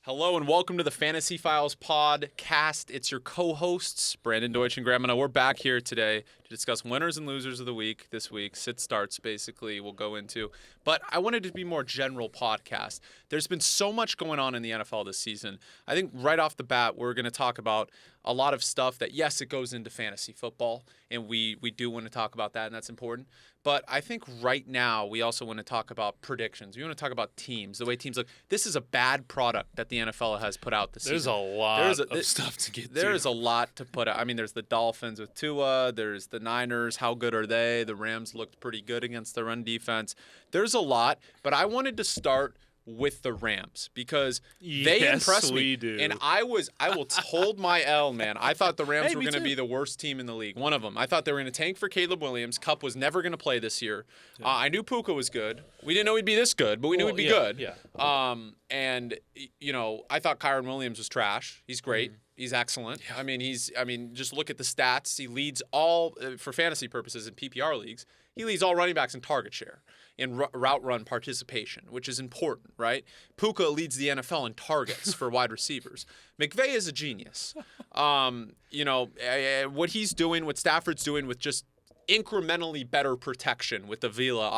Hello and welcome to the Fantasy Files podcast. It's your co-hosts, Brandon, Deutsch and Grant Mona. We're back here today to discuss winners and losers of the week this week. Sit starts, basically, we'll go into. But I wanted it to be more general podcast. There's been so much going on in the NFL this season. I think right off the bat, we're going to talk about a lot of stuff that, yes, it goes into fantasy football, and we do want to talk about that, and that's important. But I think right now we also want to talk about predictions. We want to talk about teams, the way teams look. This is a bad product that the NFL has put out this There's season. a lot of stuff to get to. There is a lot to put out. I mean, there's the Dolphins with Tua. There's the Niners. How good are they? The Rams looked pretty good against the run defense. There's a lot, but I wanted to start with the Rams because they impressed me. We do. And I will hold my L, man. I thought the Rams were going to be the worst team in the league. One of them. I thought they were going to tank for Caleb Williams. Kupp was never going to play this year. Yeah. I knew Puka was good. We didn't know he'd be this good, but we knew he'd be good. Yeah. And you know, I thought Kyron Williams was trash. He's great. Mm-hmm. He's excellent. Yeah. I mean, just look at the stats. He leads all for fantasy purposes in PPR leagues. He leads all running backs in target share, in route run participation, which is important, right? Puka leads the NFL in targets for wide receivers. McVay is a genius. What he's doing, what Stafford's doing with just incrementally better protection with the Avila,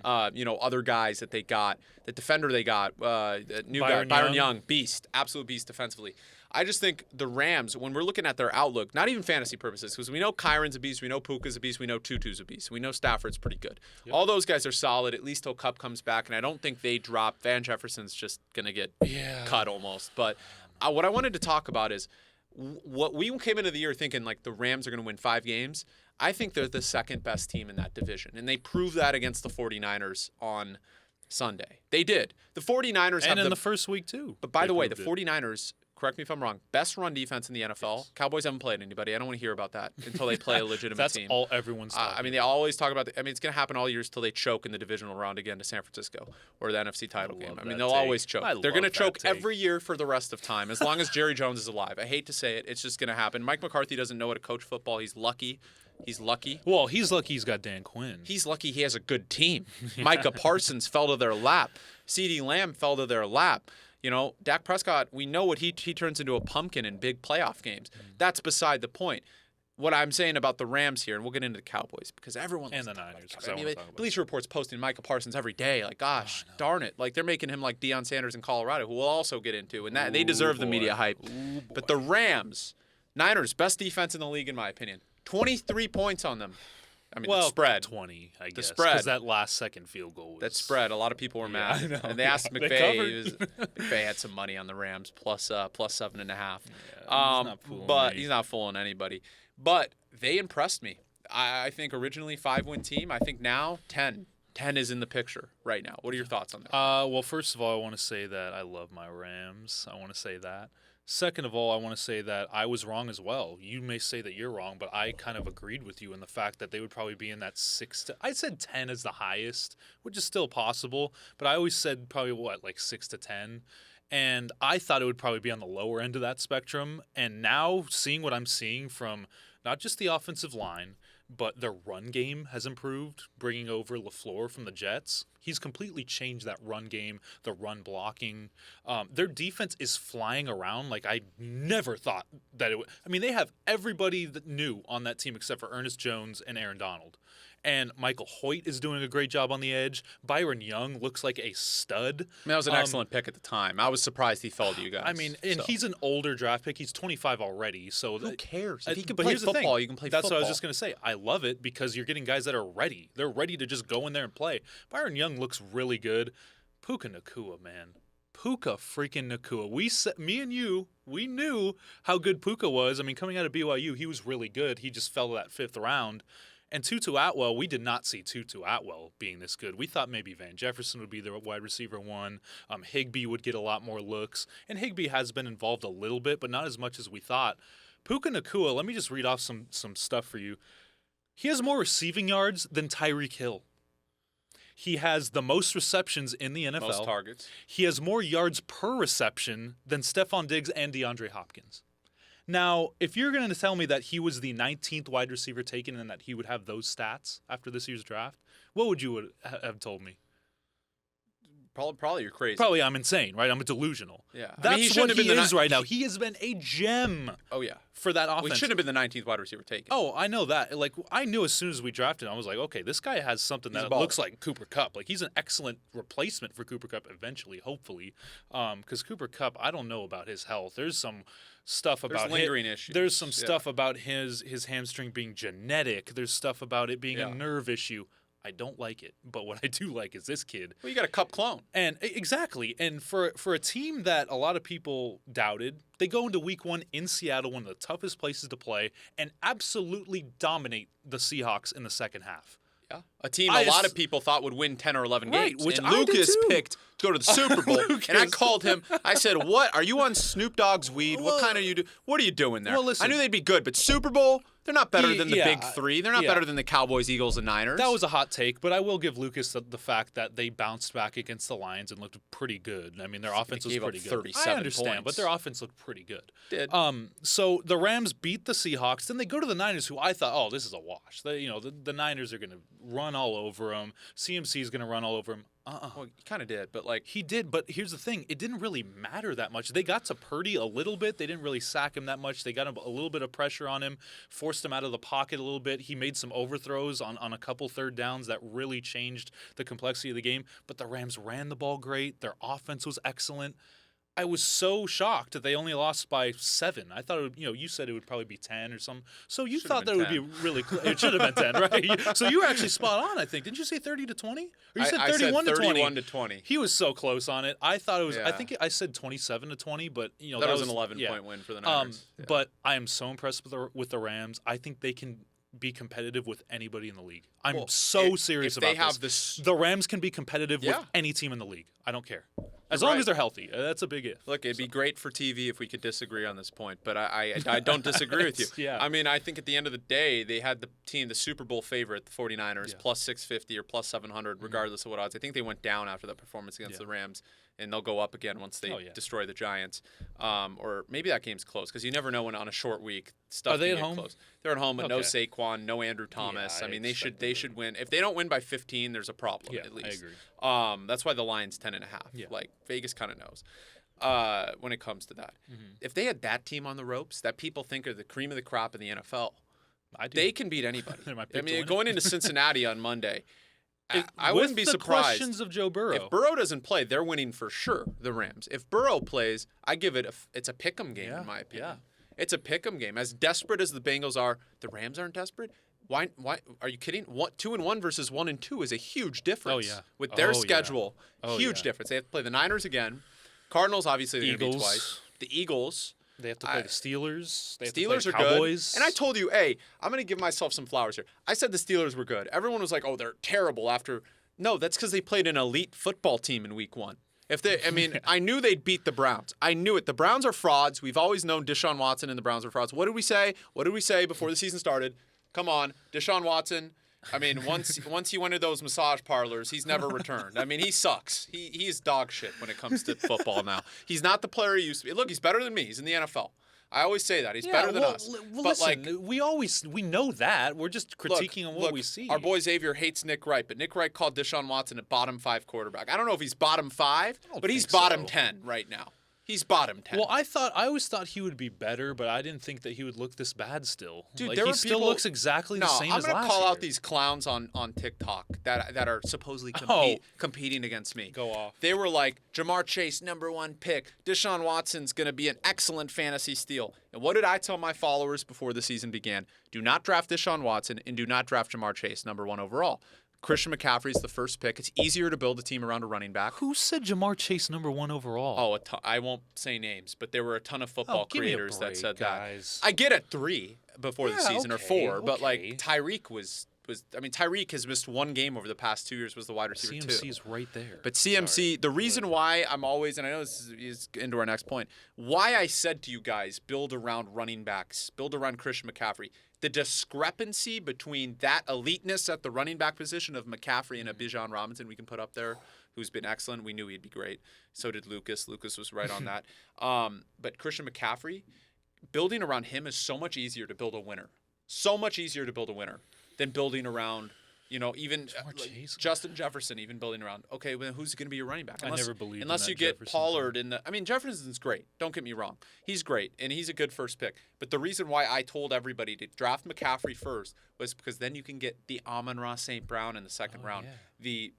other guys that they got, the defender they got, Byron Young, beast, absolute beast defensively. I just think the Rams, when we're looking at their outlook, not even fantasy purposes, because we know Kyron's a beast, we know Puka's a beast, we know Tutu's a beast, we know Stafford's pretty good. Yep. All those guys are solid, at least till Kupp comes back, and I don't think they drop. Van Jefferson's just going to get cut almost. But what I wanted to talk about is what we came into the year thinking like the Rams are going to win 5 games. I think they're the second best team in that division, and they proved that against the 49ers on Sunday. They did. The 49ers and in the first week too. But by the way, the 49ers, correct me if I'm wrong, best run defense in the NFL. Yes. Cowboys haven't played anybody. I don't want to hear about that until they play a legitimate team. That's all everyone's talking they always talk about it's going to happen all years till they choke in the divisional round again to San Francisco or the NFC title game. I mean, they'll always choke. They're going to choke every year for the rest of time as long as Jerry Jones is alive. I hate to say it. It's just going to happen. Mike McCarthy doesn't know how to coach football. He's lucky. Well, he's lucky he's got Dan Quinn. He's lucky he has a good team. Micah Parsons fell to their lap. CeeDee Lamb fell to their lap. You know, Dak Prescott, we know what he turns into a pumpkin in big playoff games. That's beside the point. What I'm saying about the Rams here, and we'll get into the Cowboys, because everyone and the Niners. Bleacher Report's posting Micah Parsons every day. Like, gosh, darn it. Like, they're making him like Deion Sanders in Colorado, who we'll also get into. And they deserve the media hype. But the Rams, Niners, best defense in the league, in my opinion. 23 points on them. I mean, the spread. 20, I guess. The spread. Because that last second field goal was... That spread. A lot of people were mad. I know. And they asked McVay. McVay had some money on the Rams, plus 7.5. Yeah, he's not fooling anybody. But they impressed me. I think originally 5-win team. I think now 10. 10 is in the picture right now. What are your thoughts on that? Well, first of all, I want to say that I love my Rams. I want to say that. Second of all, I want to say that I was wrong as well. You may say that you're wrong, but I kind of agreed with you in the fact that they would probably be in that 6 to... I said 10 is the highest, which is still possible, but I always said probably, like 6 to 10. And I thought it would probably be on the lower end of that spectrum. And now seeing what I'm seeing from not just the offensive line, but their run game has improved, bringing over LaFleur from the Jets. He's completely changed that run game, the run blocking. Their defense is flying around like I never thought that it would. I mean, they have everybody that new on that team except for Ernest Jones and Aaron Donald. And Michael Hoyt is doing a great job on the edge. Byron Young looks like a stud. I mean, that was an excellent pick at the time. I was surprised he fell to you guys. I mean, and he's an older draft pick. He's 25 already. So who cares? If he can play football, you can play football. That's what I was just going to say. I love it because you're getting guys that are ready. They're ready to just go in there and play. Byron Young looks really good. Puka Nacua, man. Puka freaking Nacua. Me and you, we knew how good Puka was. I mean, coming out of BYU, he was really good. He just fell to that 5th round. And Tutu Atwell, we did not see Tutu Atwell being this good. We thought maybe Van Jefferson would be the wide receiver 1. Higbee would get a lot more looks. And Higbee has been involved a little bit, but not as much as we thought. Puka Nacua, let me just read off some stuff for you. He has more receiving yards than Tyreek Hill. He has the most receptions in the NFL. Most targets. He has more yards per reception than Stephon Diggs and DeAndre Hopkins. Now, if you're going to tell me that he was the 19th wide receiver taken and that he would have those stats after this year's draft, what would you have told me? Probably you're crazy. Probably I'm insane, right? I'm delusional. Yeah. That's he what shouldn't he have been is right now. He has been a gem. Oh, yeah. For that offense. Well, he shouldn't have been the 19th wide receiver taken. Oh, I know that. Like, I knew as soon as we drafted him, I was like, okay, this guy has something that looks like Cooper Kupp. Like, he's an excellent replacement for Cooper Kupp eventually, hopefully. Because Cooper Kupp, I don't know about his health. There's some stuff about lingering issues. There's some stuff about his hamstring being genetic. There's stuff about it being a nerve issue. I don't like it, but what I do like is this kid. Well, you got a Kupp clone. And exactly. And for a team that a lot of people doubted, they go into week 1 in Seattle, one of the toughest places to play, and absolutely dominate the Seahawks in the second half. Yeah. A team a lot of people thought would win 10 or 11 games. Which and I Lucas did too. picked to go to the Super Bowl. And I called him. I said, "What? Are you on Snoop Dogg's weed? What kind of you do? What are you doing there?" Well, listen, I knew they'd be good, but Super Bowl, they're not better than the big three. They're not better than the Cowboys, Eagles, and Niners. That was a hot take, but I will give Lucas the fact that they bounced back against the Lions and looked pretty good. I mean, their offense was pretty good. 37 I understand, points. but their offense looked pretty good. Did. So the Rams beat the Seahawks. Then they go to the Niners, who I thought, oh, this is a wash. The Niners are going to run all over them. CMC is going to run all over them. Well, he kind of did, but like he did. But here's the thing: it didn't really matter that much. They got to Purdy a little bit. They didn't really sack him that much. They got a little bit of pressure on him, forced him out of the pocket a little bit. He made some overthrows on a couple third downs that really changed the complexity of the game. But the Rams ran the ball great. Their offense was excellent. I was so shocked that they only lost by 7. I thought it would, you said it would probably be 10 or something. So you thought that it would be really close. It should have been 10, right? So you were actually spot on, I think. Didn't you say 30-20? Or you said 31 to 20? 31-20. He was so close on it. I thought it was I think I said 27-20, but that was an 11-point win for the Niners. But I am so impressed with the Rams. I think they can be competitive with anybody in the league. I'm serious about this. The Rams can be competitive with any team in the league. I don't care. As long as they're healthy. That's a big if. Look, it'd be great for TV if we could disagree on this point, but I don't disagree with you. Yeah. I mean, I think at the end of the day, they had the Super Bowl favorite, the 49ers, plus 650 or plus 700, regardless of what odds. I think they went down after that performance against the Rams, and they'll go up again once they destroy the Giants. Or maybe that game's close, because you never know when on a short week stuff can get close. They're at home with no Saquon, no Andrew Thomas. I mean, they should win. If they don't win by 15, there's a problem at least. I agree. That's why the line's 10.5. Yeah. Like Vegas kind of knows when it comes to that. If they had that team on the ropes that people think are the cream of the crop in the NFL, they can beat anybody. I mean, going into Cincinnati on Monday, I wouldn't be surprised. Questions of Joe Burrow. If Burrow doesn't play, they're winning for sure, the Rams. If Burrow plays, I give it it's a pick'em game in my opinion. Yeah. It's a pick'em game. As desperate as the Bengals are, the Rams aren't desperate. Why are you kidding? 2-1 versus 1-2 is a huge difference. Oh, yeah. With their schedule, huge difference. They have to play the Niners again. Cardinals, obviously, they're going to be twice. The Eagles. They have to play the Steelers. They have Steelers to play the are Cowboys. good. And I told you, hey, I'm going to give myself some flowers here. I said the Steelers were good. Everyone was like, oh, they're terrible after. No, that's because they played an elite football team in week 1. I knew they'd beat the Browns. I knew it. The Browns are frauds. We've always known Deshaun Watson and the Browns are frauds. What did we say? What did we say before the season started? Come on, Deshaun Watson. I mean, once he went to those massage parlors, he's never returned. I mean, he sucks. He's dog shit when it comes to football now. He's not the player he used to be. Look, he's better than me. He's in the NFL. I always say that. He's better than us. Well, but listen, we know that. We're just critiquing on what we see. Our boy Xavier hates Nick Wright, but Nick Wright called Deshaun Watson a bottom 5 quarterback. I don't know if he's bottom 5, but he's bottom 10 right now. He's bottom 10. Well, I always thought he would be better, but I didn't think that he would look this bad still. Dude, he still looks exactly the same as last year. I'm going to call out these clowns on TikTok that are supposedly competing against me. Go off. They were like, Jamar Chase, #1 pick. Deshaun Watson's going to be an excellent fantasy steal. And what did I tell my followers before the season began? Do not draft Deshaun Watson and do not draft Jamar Chase, #1 overall. Christian McCaffrey's the first pick. It's easier to build a team around a running back. Who said Jamar Chase #1 overall? Oh, I won't say names, but there were a ton of football creators that said guys. that. I get at 3 before the season or 4, but like Tyreek was. I mean, Tyreek has missed 1 game over the past 2 years. Was the wide receiver too. CMC's right there. But CMC, the reason why I'm always, and I know this is into our next point, why I said to you guys, build around running backs, build around Christian McCaffrey. The discrepancy between that eliteness at the running back position of McCaffrey and a Bijan Robinson we can put up there, who's been excellent. We knew he'd be great. So did Lucas. Lucas was right on that. But Christian McCaffrey, building around him is so much easier to build a winner. So much easier to build a winner than building around Even Justin Jefferson, even building around. Okay, well, who's going to be your running back? I never believed unless you get Pollard in the. I mean, Jefferson's great. Don't get me wrong. He's great, and he's a good first pick. But the reason why I told everybody to draft McCaffrey first was because then you can get the Amon-Ra St. Brown in the second round. Yeah.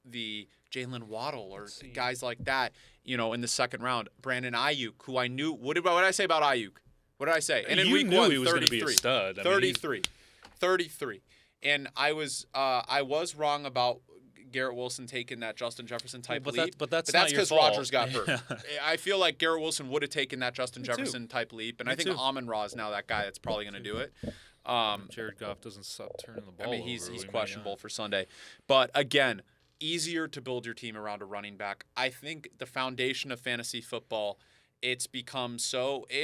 The Jalen Waddle or guys like that, in the second round. Brandon Ayuk, who I knew. What did I say about Ayuk? What did I say? And in week one, he was going to be a stud. 33. And I was wrong about Garrett Wilson taking that Justin Jefferson type leap. But that's because Rodgers got hurt. I feel like Garrett Wilson would have taken that Justin Jefferson type leap, and I think Amon-Ra is now that guy that's probably going to do it. Jared Goff doesn't stop turning the ball. I mean, he's questionable for Sunday, but again, easier to build your team around a running back. I think the foundation of fantasy football, it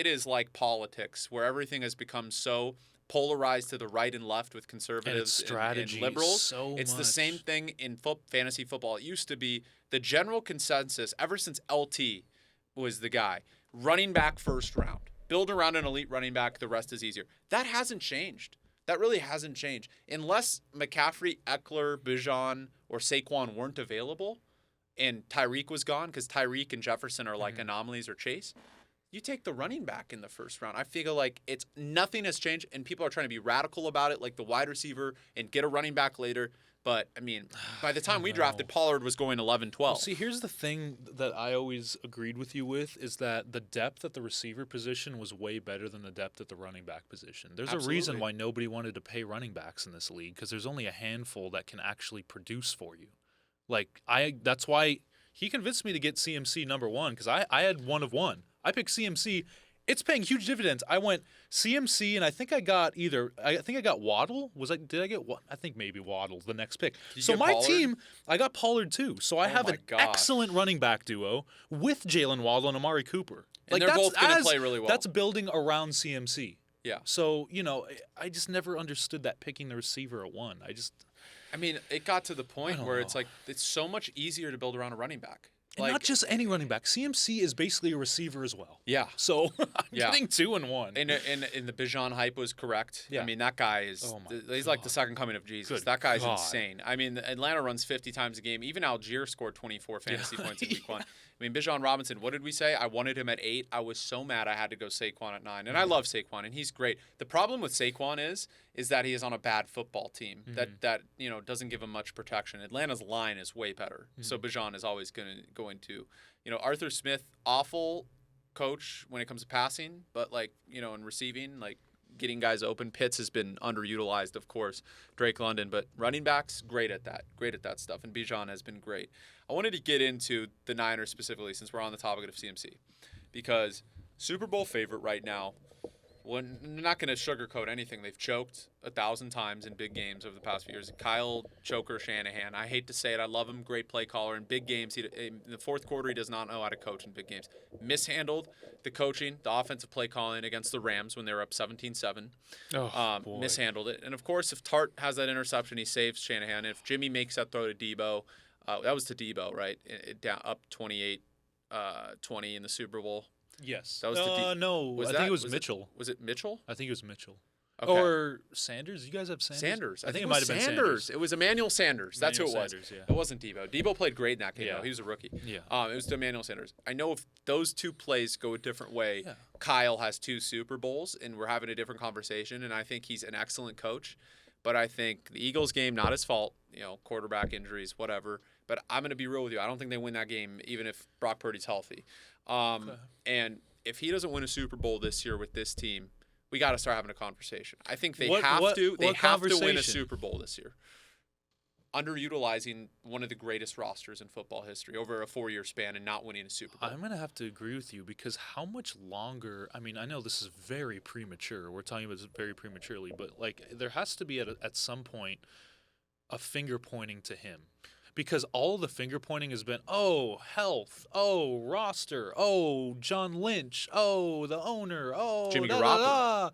is like politics, where everything has become so polarized to the right and left with conservatives and liberals. It's the same thing in fantasy football. It used to be the general consensus ever since LT was the guy. Running back first round. Build around an elite running back, the rest is easier. That hasn't changed. That really hasn't changed. Unless McCaffrey, Eckler, Bijan, or Saquon weren't available and Tyreek was gone, because Tyreek and Jefferson are like anomalies, or Chase, you take the running back in the first round. I feel like nothing has changed, and people are trying to be radical about it, like the wide receiver, and get a running back later. But, I mean, by the time we drafted, Pollard was going 11, 12. Well, see, here's the thing that I always agreed with you with, is that the depth at the receiver position was way better than the depth at the running back position. There's a reason why nobody wanted to pay running backs in this league, because there's only a handful that can actually produce for you. That's why he convinced me to get CMC number one, because I had one of one. I picked CMC. It's paying huge dividends. I went CMC, and I think I got Waddle. Did I get what? I think maybe Waddle's the next pick. So my team, I got Pollard too. So I have an excellent running back duo with Jalen Waddle and Amari Cooper. And they're both going to play really well. That's building around CMC. Yeah. So, I just never understood that picking the receiver at one. I mean, it got to the point where it's like it's so much easier to build around a running back. And not just any running back. CMC is basically a receiver as well. Yeah. So I'm getting 2 and 1. And the Bijan hype was correct. Yeah. I mean, that guy is he's like the second coming of Jesus. That guy's insane. I mean, Atlanta runs 50 times a game. Even Algier scored 24 fantasy points in week 1. I mean, Bijan Robinson, what did we say? I wanted him at 8. I was so mad I had to go Saquon at 9. And I love Saquon, and he's great. The problem with Saquon is that he is on a bad football team that doesn't give him much protection. Atlanta's line is way better. So Bijan is always going to Arthur Smith, awful coach when it comes to passing, but in receiving, getting guys open. Pitts has been underutilized, of course. Drake London, but running backs, great at that stuff. And Bijan has been great. I wanted to get into the Niners specifically, since we're on the topic of CMC, because Super Bowl favorite right now. Well, they're not going to sugarcoat anything. They've choked 1,000 times in big games over the past few years. Kyle Choker Shanahan, I hate to say it, I love him, great play caller. In big games, in the fourth quarter, he does not know how to coach in big games. Mishandled the coaching, the offensive play calling against the Rams when they were up 17-7. Mishandled it. And, of course, if Tart has that interception, he saves Shanahan. If Jimmy makes that throw to Debo, that was to Debo, right? Down up 28-20 in the Super Bowl. Yes. That was no. I think it was Mitchell. Was it Mitchell? I think it was Mitchell. Okay. Or Sanders. You guys have Sanders? I think it might have been Sanders. It was Emmanuel Sanders. That's who it was. Sanders, yeah. It wasn't Debo. Debo played great in that game, though. He was a rookie. Yeah. It was Emmanuel Sanders. I know if those two plays go a different way, Kyle has 2 Super Bowls, and we're having a different conversation, and I think he's an excellent coach. But I think the Eagles game, not his fault, quarterback injuries, whatever. But I'm going to be real with you. I don't think they win that game, even if Brock Purdy's healthy. And if he doesn't win a Super Bowl this year with this team, we got to start having a conversation. I think they have to win a Super Bowl this year. Underutilizing one of the greatest rosters in football history over a 4-year span and not winning a Super Bowl. I'm going to have to agree with you, because how much longer – I mean, I know this is very premature. We're talking about this very prematurely, but there has to be at some point a finger pointing to him. Because all the finger pointing has been, health, roster, John Lynch, the owner, Jimmy Garoppolo.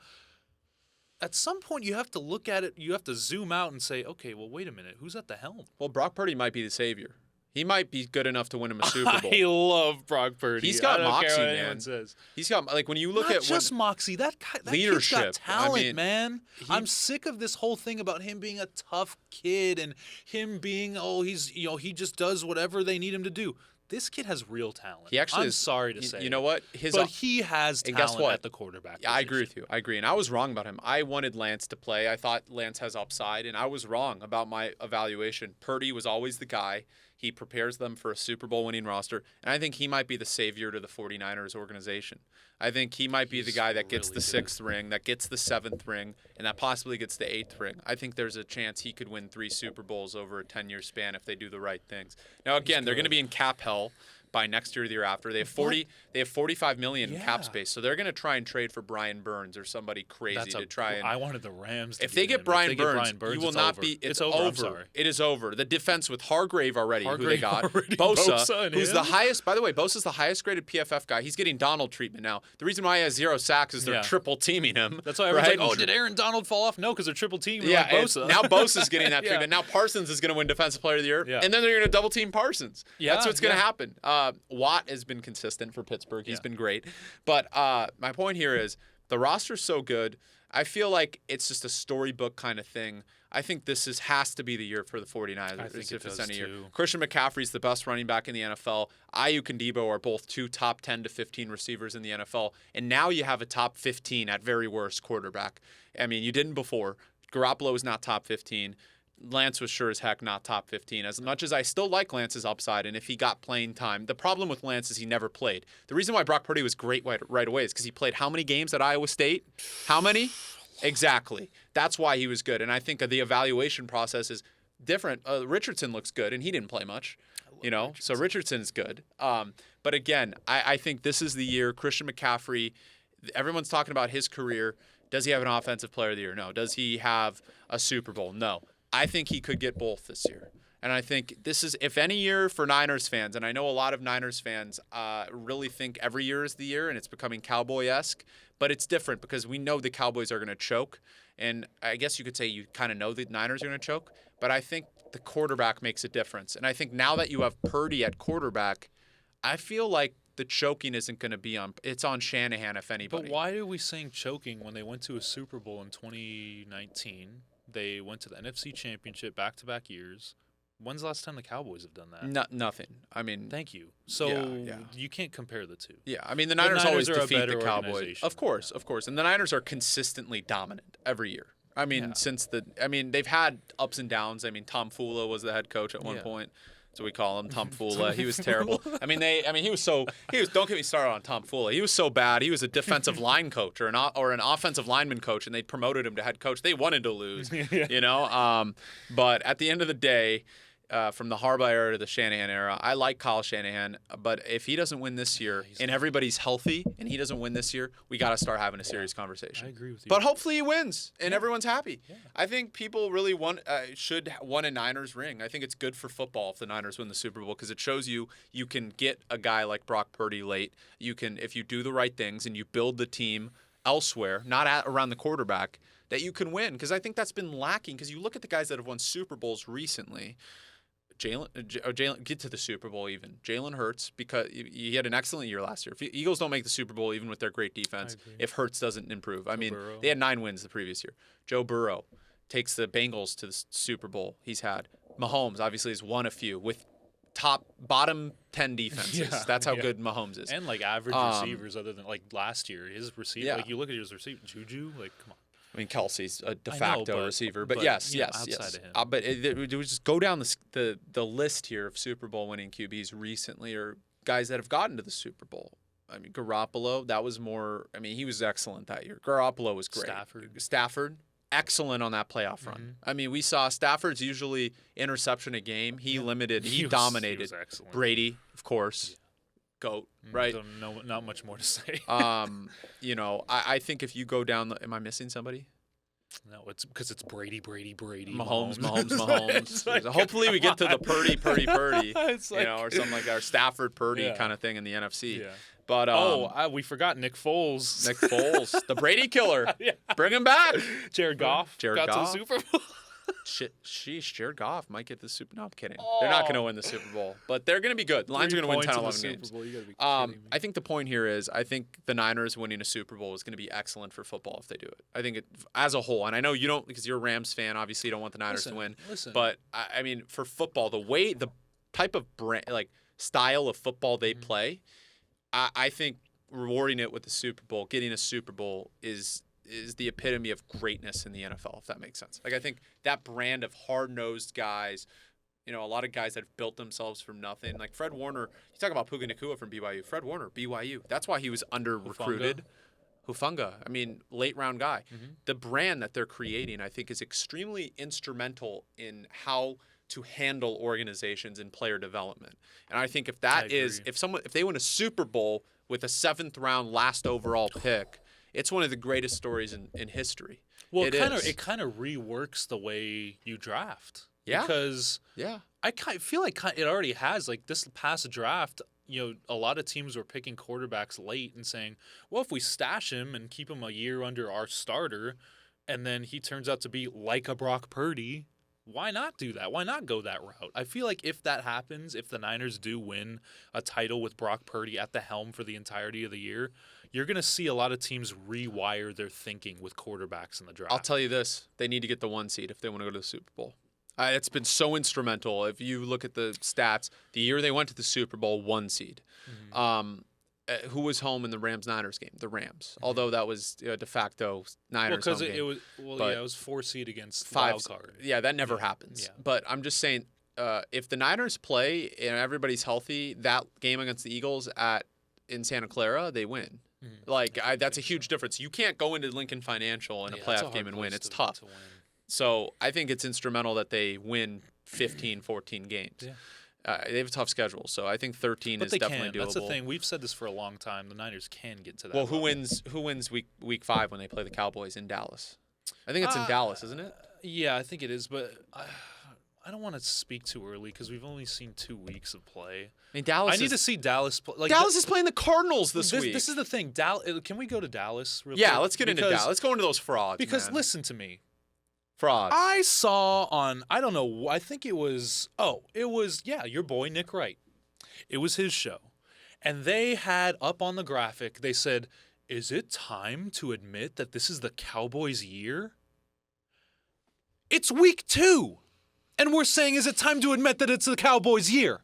At some point, you have to look at it. You have to zoom out and say, okay, well, wait a minute. Who's at the helm? Well, Brock Purdy might be the savior. He might be good enough to win him a Super Bowl. I love Brock Purdy. He's got moxie, care what man. anyone says. He's got when you look Not at just moxie. That leadership. kid's got talent, I mean, man. I'm sick of this whole thing about him being a tough kid and him being he just does whatever they need him to do. This kid has real talent. He actually I'm sorry to say. You know what? But he has talent at the quarterback position. I agree with you. I agree. And I was wrong about him. I wanted Lance to play. I thought Lance has upside, and I was wrong about my evaluation. Purdy was always the guy. He prepares them for a Super Bowl winning roster, and I think he might be the savior to the 49ers organization. I think he might be the guy that gets the 6th ring, that gets the 7th ring, and that possibly gets the 8th ring. I think there's a chance he could win 3 Super Bowls over a 10-year span if they do the right things. Now, again, they're going to be in cap hell by next year or the year after. They have $45 million in cap space, so they're going to try and trade for Brian Burns or somebody crazy to try and. I wanted the Rams. If they get Brian Burns, you will not be. It's over. I'm sorry. It is over. The defense with Hargrave already, who they got, already. Bosa, who's him? the highest. By the way, Bosa's the highest graded PFF guy. He's getting Donald treatment now. The reason why he has 0 sacks is they're triple teaming him. That's why everyone's like, "Oh, did Aaron Donald fall off?" No, because they're triple teaming. Yeah, Bosa. Now Bosa's getting that treatment. Now Parsons is going to win Defensive Player of the Year, and then they're going to double team Parsons. That's what's going to happen. Watt has been consistent for Pittsburgh. He's been great. But my point here is the roster's so good. I feel like it's just a storybook kind of thing. I think this has to be the year for the 49ers. I think if it's any year. too. Christian McCaffrey's the best running back in the NFL. Ayuk and Debo are both 2 top 10 to 15 receivers in the NFL. And now you have a top 15 at very worst quarterback. I mean, you didn't before. Garoppolo is not top 15. Lance was sure as heck not top 15. As much as I still like Lance's upside, and if he got playing time, the problem with Lance is he never played. The reason why Brock Purdy was great right away is because he played how many games at Iowa State? How many? Exactly. That's why he was good. And I think the evaluation process is different. Richardson looks good, and he didn't play much. So Richardson's good. But again, I think this is the year. Christian McCaffrey, everyone's talking about his career. Does he have an offensive player of the year? No. Does he have a Super Bowl? No. I think he could get both this year. And I think this is, if any year for Niners fans, and I know a lot of Niners fans really think every year is the year and it's becoming Cowboy-esque, but it's different because we know the Cowboys are going to choke. And I guess you could say you kind of know the Niners are going to choke, but I think the quarterback makes a difference. And I think now that you have Purdy at quarterback, I feel like the choking isn't going to be it's on Shanahan, if anybody. But why are we saying choking when they went to a Super Bowl in 2019? They went to the NFC Championship back-to-back years. When's the last time the Cowboys have done that? Nothing. I mean, thank you. So you can't compare the two. Yeah, I mean the Niners always defeat the Cowboys. Of course, and the Niners are consistently dominant every year. I mean, they've had ups and downs. I mean, Tom Fula was the head coach at one point. So we call him Tom Fula. He was terrible. He was. Don't get me started on Tom Fula. He was so bad. He was a defensive line coach or an offensive lineman coach, and they promoted him to head coach. They wanted to lose, But at the end of the day, from the Harbaugh era to the Shanahan era, I like Kyle Shanahan. But if he doesn't win this year, and everybody's healthy, and he doesn't win this year, we got to start having a serious conversation. I agree with you. But hopefully he wins, and everyone's happy. Yeah. I think people really should want a Niners ring. I think it's good for football if the Niners win the Super Bowl because it shows you can get a guy like Brock Purdy late. You can, if you do the right things and you build the team elsewhere, not around the quarterback, that you can win. Because I think that's been lacking. Because you look at the guys that have won Super Bowls recently. Jalen, get to the Super Bowl even. Jalen Hurts, because he had an excellent year last year. If the Eagles don't make the Super Bowl, even with their great defense, if Hurts doesn't improve. Burrow. They had 9 wins the previous year. Joe Burrow takes the Bengals to the Super Bowl. He's had. Mahomes, obviously, has won a few with bottom 10 defenses. That's how good Mahomes is. And, average receivers other than, last year. His receiver, you look at his receiver, Juju, come on. I mean, Kelsey's a de facto receiver, but yes. Outside of him. But it would just go down the list here of Super Bowl winning QBs recently, or guys that have gotten to the Super Bowl. I mean, Garoppolo, that was more. I mean, he was excellent that year. Garoppolo was great. Stafford, excellent on that playoff run. Mm-hmm. I mean, we saw Stafford's usually interception a game. He dominated. He was excellent. Brady, of course. Yeah. GOAT, right? Not much more to say. I think if you go down am I missing somebody? No, it's because it's Brady. Mahomes. Hopefully we get to the Purdy, or something like that, or Stafford Purdy kind of thing in the NFC. Yeah. But we forgot Nick Foles. The Brady killer. Bring him back. Jared Goff got to the Super Bowl. Jared Goff might get the Super. No, I'm kidding. They're not going to win the Super Bowl, but they're going to be good. The Lions are going to win 10, 11 games. Bowl, you gotta be kidding me. I think the point here is I think the Niners winning a Super Bowl is going to be excellent for football if they do it. I think as a whole, and I know you don't because you're a Rams fan. Obviously, you don't want the Niners to win. But I mean, for football, the type of brand, like style of football they play, I think rewarding it with the Super Bowl, getting a Super Bowl is the epitome of greatness in the NFL, if that makes sense. Like I think that brand of hard-nosed guys, a lot of guys that have built themselves from nothing. Like Fred Warner, you talk about Puka Nacua from BYU. Fred Warner, BYU. That's why he was under-recruited. Hufanga. I mean, late-round guy. The brand that they're creating, I think, is extremely instrumental in how to handle organizations and player development. And I think if they win a Super Bowl with a 7th-round last overall pick, it's one of the greatest stories in history. Well, it kind of reworks the way you draft. Yeah. Because I feel like it already has. Like this past draft, a lot of teams were picking quarterbacks late and saying, well, if we stash him and keep him a year under our starter, and then he turns out to be like a Brock Purdy, why not do that? Why not go that route? I feel like if that happens, if the Niners do win a title with Brock Purdy at the helm for the entirety of the year, you're going to see a lot of teams rewire their thinking with quarterbacks in the draft. I'll tell you this. They need to get the 1 seed if they want to go to the Super Bowl. It's been so instrumental. If you look at the stats, the year they went to the Super Bowl, 1 seed. Who was home in the Rams-Niners game? The Rams. Although that was de facto Niners home game. It was 4 seed against wild card. Yeah, that never happens. Yeah. But I'm just saying, if the Niners play and everybody's healthy, that game against the Eagles in Santa Clara, they win. That's a huge difference. You can't go into Lincoln Financial in a playoff game and win. It's tough. So I think it's instrumental that they win 15, 14 games. Yeah. They have a tough schedule, so I think 13 is definitely doable. That's the thing. We've said this for a long time. The Niners can get to that. Well, who wins week 5 when they play the Cowboys in Dallas? I think it's in Dallas, isn't it? Yeah, I think it is, but I don't want to speak too early because we've only seen 2 weeks of play. I mean, Dallas. I need to see Dallas play. Dallas is playing the Cardinals this week. This is the thing. Can we go to Dallas real quick? Yeah, let's get into Dallas. Let's go into those frauds. Because listen to me. Frauds. I saw on, I don't know, I think it was your boy Nick Wright. It was his show. And they had up on the graphic, they said, is it time to admit that this is the Cowboys' year? It's week 2. And we're saying, is it time to admit that it's the Cowboys' year?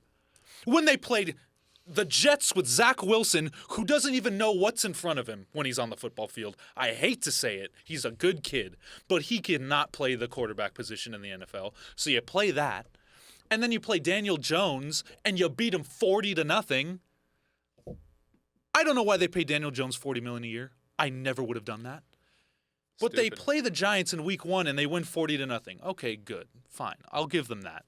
When they played the Jets with Zach Wilson, who doesn't even know what's in front of him when he's on the football field. I hate to say it. He's a good kid, but he cannot play the quarterback position in the NFL. So you play that, and then you play Daniel Jones, and you beat him 40-0. I don't know why they pay Daniel Jones $40 million a year. I never would have done that. But they play the Giants in week 1, and they win 40-0. Okay, good. Fine. I'll give them that.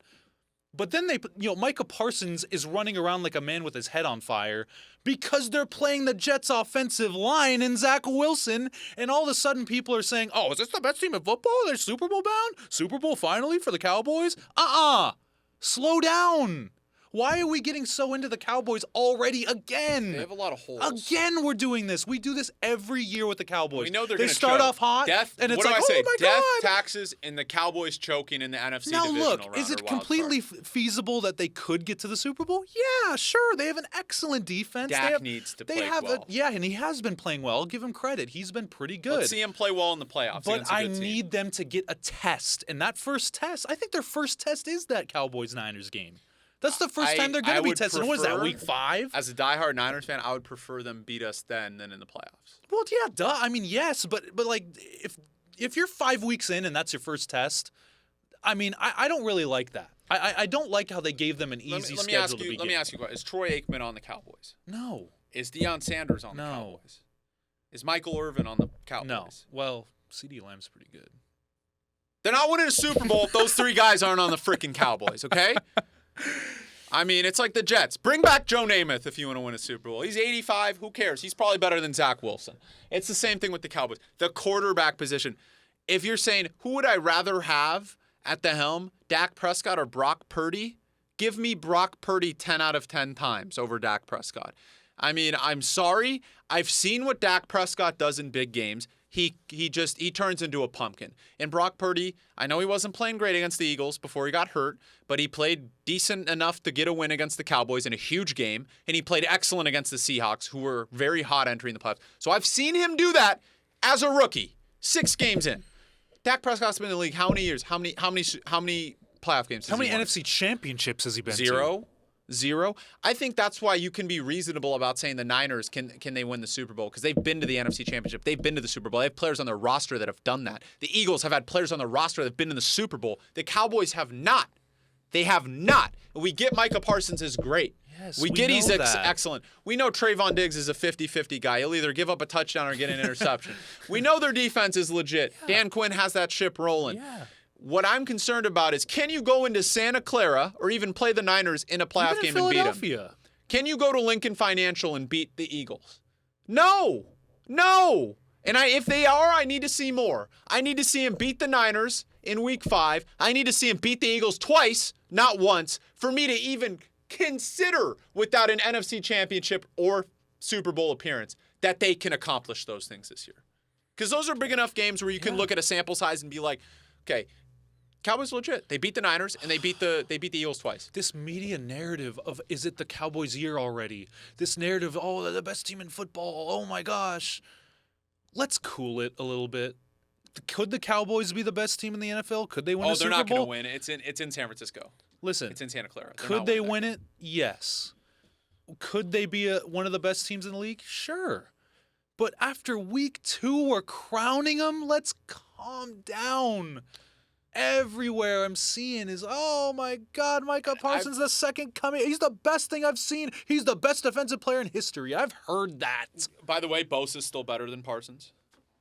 But then Micah Parsons is running around like a man with his head on fire because they're playing the Jets' offensive line and Zach Wilson, and all of a sudden people are saying, oh, is this the best team in football? They're Super Bowl bound? Super Bowl finally for the Cowboys? Slow down. Why are we getting so into the Cowboys already again? They have a lot of holes. Again, we're doing this. We do this every year with the Cowboys. We know they're going to start off hot, and it's like, oh my God. Death, taxes, and the Cowboys choking in the NFC now divisional round. Now look, is it completely feasible that they could get to the Super Bowl? Yeah, sure. They have an excellent defense. Dak needs to play well. And he has been playing well. I'll give him credit. He's been pretty good. Let's see him play well in the playoffs. But I need them to get a test, and that first test, I think their first test is that Cowboys-Niners game. That's the first time they're going to be tested. What is that, week 5? As a diehard Niners fan, I would prefer them beat us then than in the playoffs. Well, yeah, duh. I mean, yes, but like if you're 5 weeks in and that's your first test, I mean, I don't really like that. I don't like how they gave them an easy schedule to begin. Let me ask you, is Troy Aikman on the Cowboys? No. Is Deion Sanders on the Cowboys? Is Michael Irvin on the Cowboys? No. Well, CeeDee Lamb's pretty good. They're not winning a Super Bowl if those 3 guys aren't on the freaking Cowboys, okay? I mean, it's like the Jets. Bring back Joe Namath if you want to win a Super Bowl. He's 85. Who cares? He's probably better than Zach Wilson. It's the same thing with the Cowboys. The quarterback position. If you're saying, who would I rather have at the helm, Dak Prescott or Brock Purdy? Give me Brock Purdy 10 out of 10 times over Dak Prescott. I mean, I'm sorry. I've seen what Dak Prescott does in big games. He turns into a pumpkin. And Brock Purdy, I know he wasn't playing great against the Eagles before he got hurt, but he played decent enough to get a win against the Cowboys in a huge game, and he played excellent against the Seahawks, who were very hot entering the playoffs. So I've seen him do that as a rookie, 6 games in. Dak Prescott's been in the league how many years? How many playoff games? How many NFC championships has he been to? Zero. I think that's why you can be reasonable about saying the Niners can they win the Super Bowl, because they've been to the NFC Championship. They've been to the Super Bowl. They have players on their roster that have done that. The Eagles have had players on their roster that have been in the Super Bowl. The Cowboys have not. They have not. We get Micah Parsons is great. Yes, we get he's excellent. We know Trayvon Diggs is a 50-50 guy. He'll either give up a touchdown or get an interception. We know their defense is legit. Yeah. Dan Quinn has that ship rolling. Yeah. What I'm concerned about is, can you go into Santa Clara or even play the Niners in a playoff game and beat them? Can you go to Lincoln Financial and beat the Eagles? No. And if they are, I need to see more. I need to see him beat the Niners in Week 5. I need to see him beat the Eagles twice, not once, for me to even consider, without an NFC Championship or Super Bowl appearance, that they can accomplish those things this year. Because those are big enough games where you can look at a sample size and be like, okay, Cowboys legit. They beat the Niners and they beat the Eagles twice. This media narrative of, is it the Cowboys' year already? This narrative, oh, they're the best team in football. Oh my gosh. Let's cool it a little bit. Could the Cowboys be the best team in the NFL? Could they win a Super Bowl? Oh, they're not going to win. It's in San Francisco. Listen. It's in Santa Clara. Could they win it? Yes. Could they be one of the best teams in the league? Sure. But after week 2, we're crowning them. Let's calm down. Everywhere I'm seeing is, oh my God, Micah Parsons, the second coming. He's the best thing I've seen. He's the best defensive player in history. I've heard that. By the way, Bosa's still better than Parsons.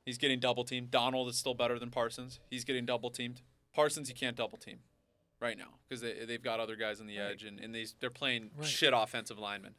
He's getting double teamed. Donald is still better than Parsons. He's getting double teamed. Parsons, you can't double team right now because they've got other guys on the edge, and they're playing shit offensive linemen.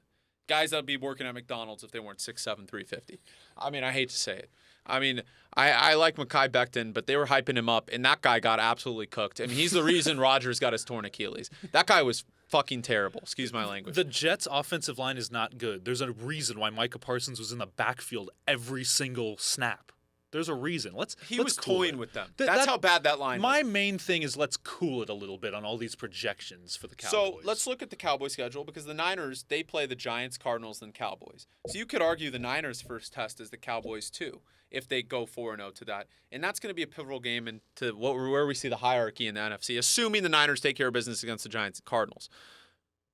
Guys that would be working at McDonald's if they weren't 6'7", 350. I mean, I hate to say it. I mean, I like Mekhi Becton, but they were hyping him up, and that guy got absolutely cooked. I mean, he's the reason Rodgers got his torn Achilles. That guy was fucking terrible. Excuse my language. The Jets' offensive line is not good. There's a reason why Micah Parsons was in the backfield every single snap. There's a reason. He was toying with them. That's how bad that line was. My main thing is, let's cool it a little bit on all these projections for the Cowboys. So let's look at the Cowboys schedule, because the Niners, they play the Giants, Cardinals, and Cowboys. So you could argue the Niners' first test is the Cowboys too, if they go 4-0 to that. And that's going to be a pivotal game into where we see the hierarchy in the NFC, assuming the Niners take care of business against the Giants and Cardinals.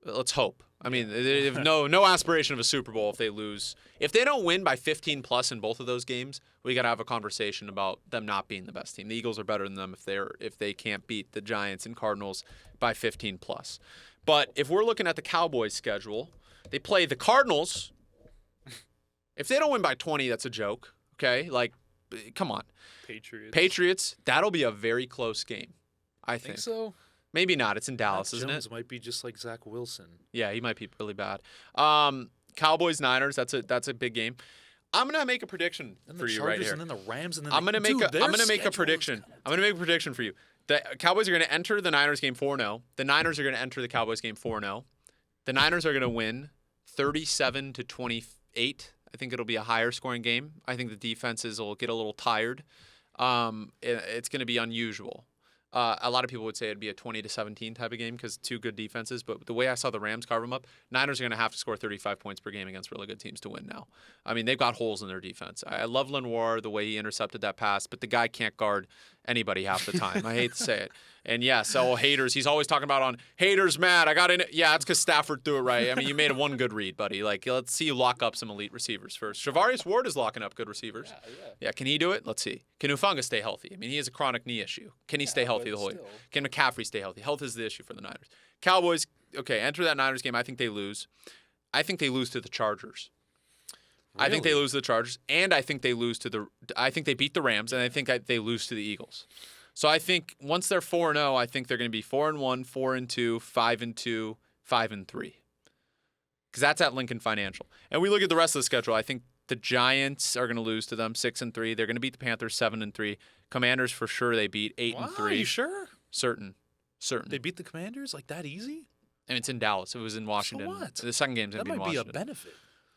Let's hope. I mean, they have no aspiration of a Super Bowl if they lose. If they don't win by 15 plus in both of those games, we got to have a conversation about them not being the best team. The Eagles are better than them if they can't beat the Giants and Cardinals by 15 plus. But if we're looking at the Cowboys schedule, they play the Cardinals. If they don't win by 20, that's a joke. Okay? Like, come on. Patriots, that'll be a very close game, I think. So? Maybe not. It's in Dallas, isn't Jones it? Might be just like Zach Wilson. Yeah, he might be really bad. Cowboys, Niners. That's a big game. I'm gonna make a prediction for you right here. And then the Rams, and then I'm gonna make a prediction. I'm gonna make a prediction for you. The Cowboys are gonna enter the Niners game 4-0. The Niners are gonna enter the Cowboys game 4-0. The Niners are gonna win 37-28. I think it'll be a higher scoring game. I think the defenses will get a little tired. It's gonna be unusual. A lot of people would say it'd be a 20-17 type of game because 2 good defenses. But the way I saw the Rams carve them up, Niners are going to have to score 35 points per game against really good teams to win now. I mean, they've got holes in their defense. I love Lenoir, the way he intercepted that pass, but the guy can't guard anybody half the time. I hate to say it. And yeah, so haters, he's always talking about on haters mad. I got in it. Yeah, it's because Stafford threw it right. I mean, you made one good read, buddy. Like, let's see you lock up some elite receivers first. Shavarius Ward is locking up good receivers. Yeah, can he do it? Let's see. Can Hufanga stay healthy? I mean, he has a chronic knee issue. Can he stay healthy the whole year? Can McCaffrey stay healthy? Health is the issue for the Niners. Cowboys, okay, enter that Niners game. I think they lose. I think they lose to the Chargers. Really? I think they lose to the Chargers, and I think they lose to I think they beat the Rams, and I think they lose to the Eagles. So I think once they're 4-0, I think they're going to be 4-1, 4-2, 5-2, 5-3. Because that's at Lincoln Financial. And we look at the rest of the schedule. I think the Giants are going to lose to them 6-3. They're going to beat the Panthers 7-3. Commanders for sure they beat 8-3. Are you sure? Certain. They beat the Commanders like that easy? And it's in Dallas. It was in Washington. So what? The second game's going to be in Washington. That might be a benefit.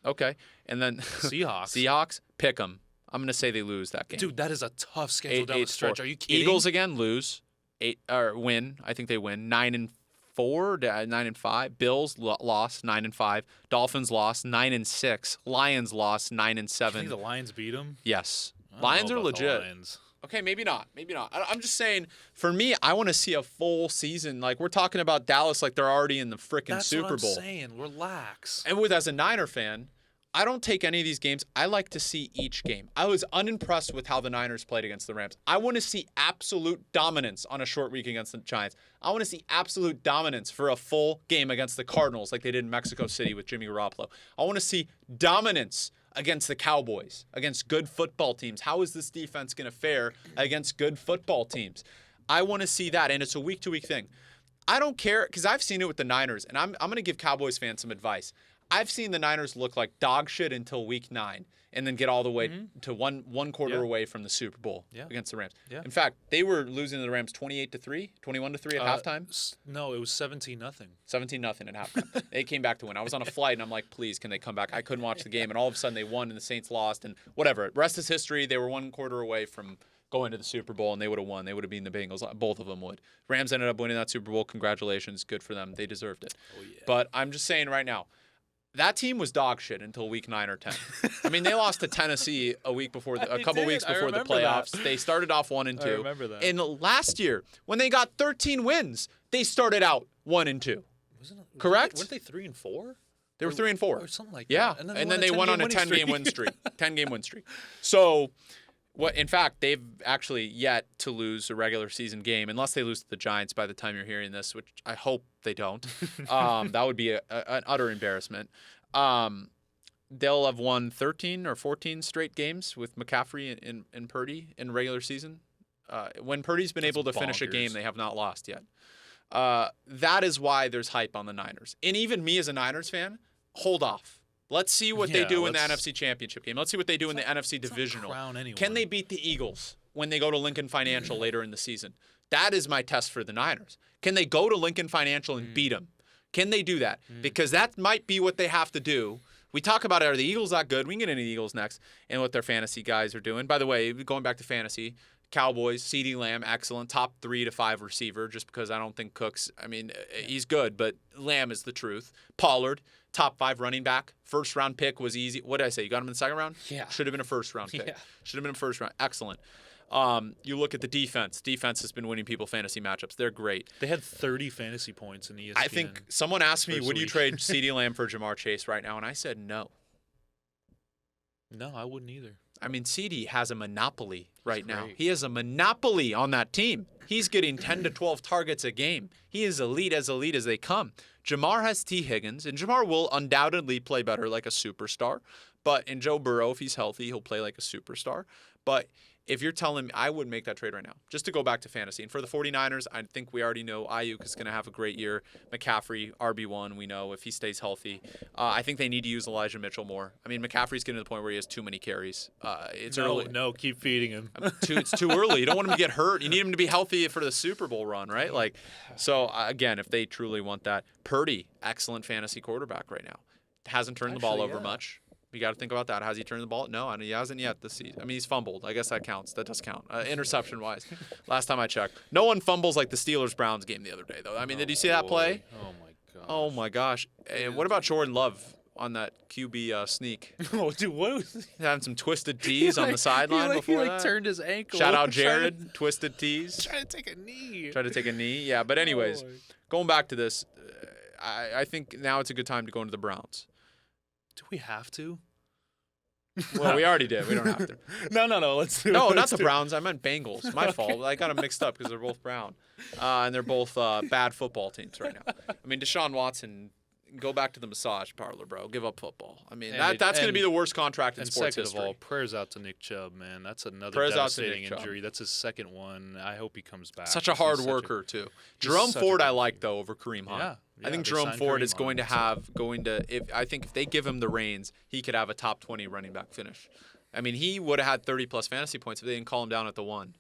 Okay. And then Seahawks, pick them. I'm going to say they lose that game. Dude, that is a tough schedule down the stretch. Are you kidding? Eagles again lose. Win. I think they win. 9-4, 9-5. Bills lost 9-5. Dolphins lost 9-6. Lions lost 9-7. You think the Lions beat them? Yes. Lions are legit. Okay, maybe not. I'm just saying, for me, I want to see a full season. Like, we're talking about Dallas like they're already in the freaking Super Bowl. That's what I'm saying. Relax. And as a Niner fan, I don't take any of these games. I like to see each game. I was unimpressed with how the Niners played against the Rams. I want to see absolute dominance on a short week against the Giants. I want to see absolute dominance for a full game against the Cardinals like they did in Mexico City with Jimmy Garoppolo. I want to see dominance against the Cowboys, against good football teams. How is this defense going to fare against good football teams? I want to see that, and it's a week-to-week thing. I don't care, because I've seen it with the Niners, and I'm going to give Cowboys fans some advice. I've seen the Niners look like dog shit until week 9 and then get all the way to one quarter away from the Super Bowl against the Rams. Yeah. In fact, they were losing to the Rams 28-3, 21-3 at halftime. No, it was 17-0. 17-0 at halftime. They came back to win. I was on a flight and I'm like, please, can they come back? I couldn't watch the game, and all of a sudden they won and the Saints lost, and whatever. Rest is history. They were one quarter away from going to the Super Bowl, and they would have won. They would have beaten the Bengals. Both of them would. Rams ended up winning that Super Bowl. Congratulations. Good for them. They deserved it. Oh, yeah. But I'm just saying right now, that team was dog shit until week 9 or 10. I mean, they lost to Tennessee a week before, a couple weeks before the playoffs. They started off 1-2. I remember that. And last year, when they got 13 wins, they started out 1-2. Correct? Weren't they 3-4? They were 3-4 or something like that. Yeah, and then they went on a 10-game win streak. 10-game win streak. So, in fact, they've actually yet to lose a regular season game, unless they lose to the Giants by the time you're hearing this, which I hope they don't. That would be an utter embarrassment. They'll have won 13 or 14 straight games with McCaffrey and Purdy in regular season. When Purdy's been able to finish a game, they have not lost yet. That is why there's hype on the Niners. And even me as a Niners fan, hold off. Let's see what they do in the NFC Championship game. Let's see what they do in the NFC Divisional. Can they beat the Eagles when they go to Lincoln Financial later in the season? That is my test for the Niners. Can they go to Lincoln Financial and beat them? Can they do that? Because that might be what they have to do. We talk about, are the Eagles that good? We can get into the Eagles next and what their fantasy guys are doing. By the way, going back to fantasy, Cowboys, CeeDee Lamb, excellent. Top 3 to 5 receiver, just because I don't think Cooks, he's good, but Lamb is the truth. Pollard, top 5 running back. First round pick was easy. What did I say? You got him in the second round? Yeah. Should have been a first round pick. Yeah. Should have been a first round. Excellent. You look at the defense. Defense has been winning people fantasy matchups. They're great. They had 30 fantasy points in the ESPN. I think someone asked me, would you trade CeeDee Lamb for Jamar Chase right now? And I said no. No, I wouldn't either. CeeDee has a monopoly right now. He has a monopoly on that team. He's getting 10 to 12 targets a game. He is elite as they come. Jamar has T. Higgins, and Jamar will undoubtedly play better like a superstar. And Joe Burrow, if he's healthy, he'll play like a superstar. But if you're telling me, I would make that trade right now. Just to go back to fantasy. And for the 49ers, I think we already know Ayuk is going to have a great year. McCaffrey, RB1, we know if he stays healthy. I think they need to use Elijah Mitchell more. McCaffrey's getting to the point where he has too many carries. It's early. No, keep feeding him. It's too early. You don't want him to get hurt. You need him to be healthy for the Super Bowl run, right? Again, if they truly want that. Purdy, excellent fantasy quarterback right now. Hasn't turned the ball over much. You got to think about that. Has he turned the ball? No, he hasn't yet this season. He's fumbled. I guess that counts. That does count. Interception-wise. Last time I checked. No one fumbles like the Steelers-Browns game the other day, though. Did you see that play? Oh, my gosh. And what about Jordan Love on that QB sneak? Oh, dude, what was he? Having some twisted tees on the sideline before that. He turned his ankle. Shout out Jared. Twisted tees. Trying to take a knee. Yeah, but anyways, going back to this, I think now it's a good time to go into the Browns. Do we have to? Well, we already did. We don't have to. No. Let's do it. No, not the Browns. I meant Bengals. My fault. I got them mixed up because they're both brown. And they're both bad football teams right now. Deshaun Watson, go back to the massage parlor, bro. Give up football. That's going to be the worst contract in sports history. And second of all, prayers out to Nick Chubb, man. That's another devastating injury. That's his second one. I hope he comes back. Such a hard worker, too. Jerome Ford I like, though, over Kareem Hunt. Yeah. I think Jerome Ford is going to if they give him the reins, he could have a top 20 running back finish. He would have had 30-plus fantasy points if they didn't call him down at the 1.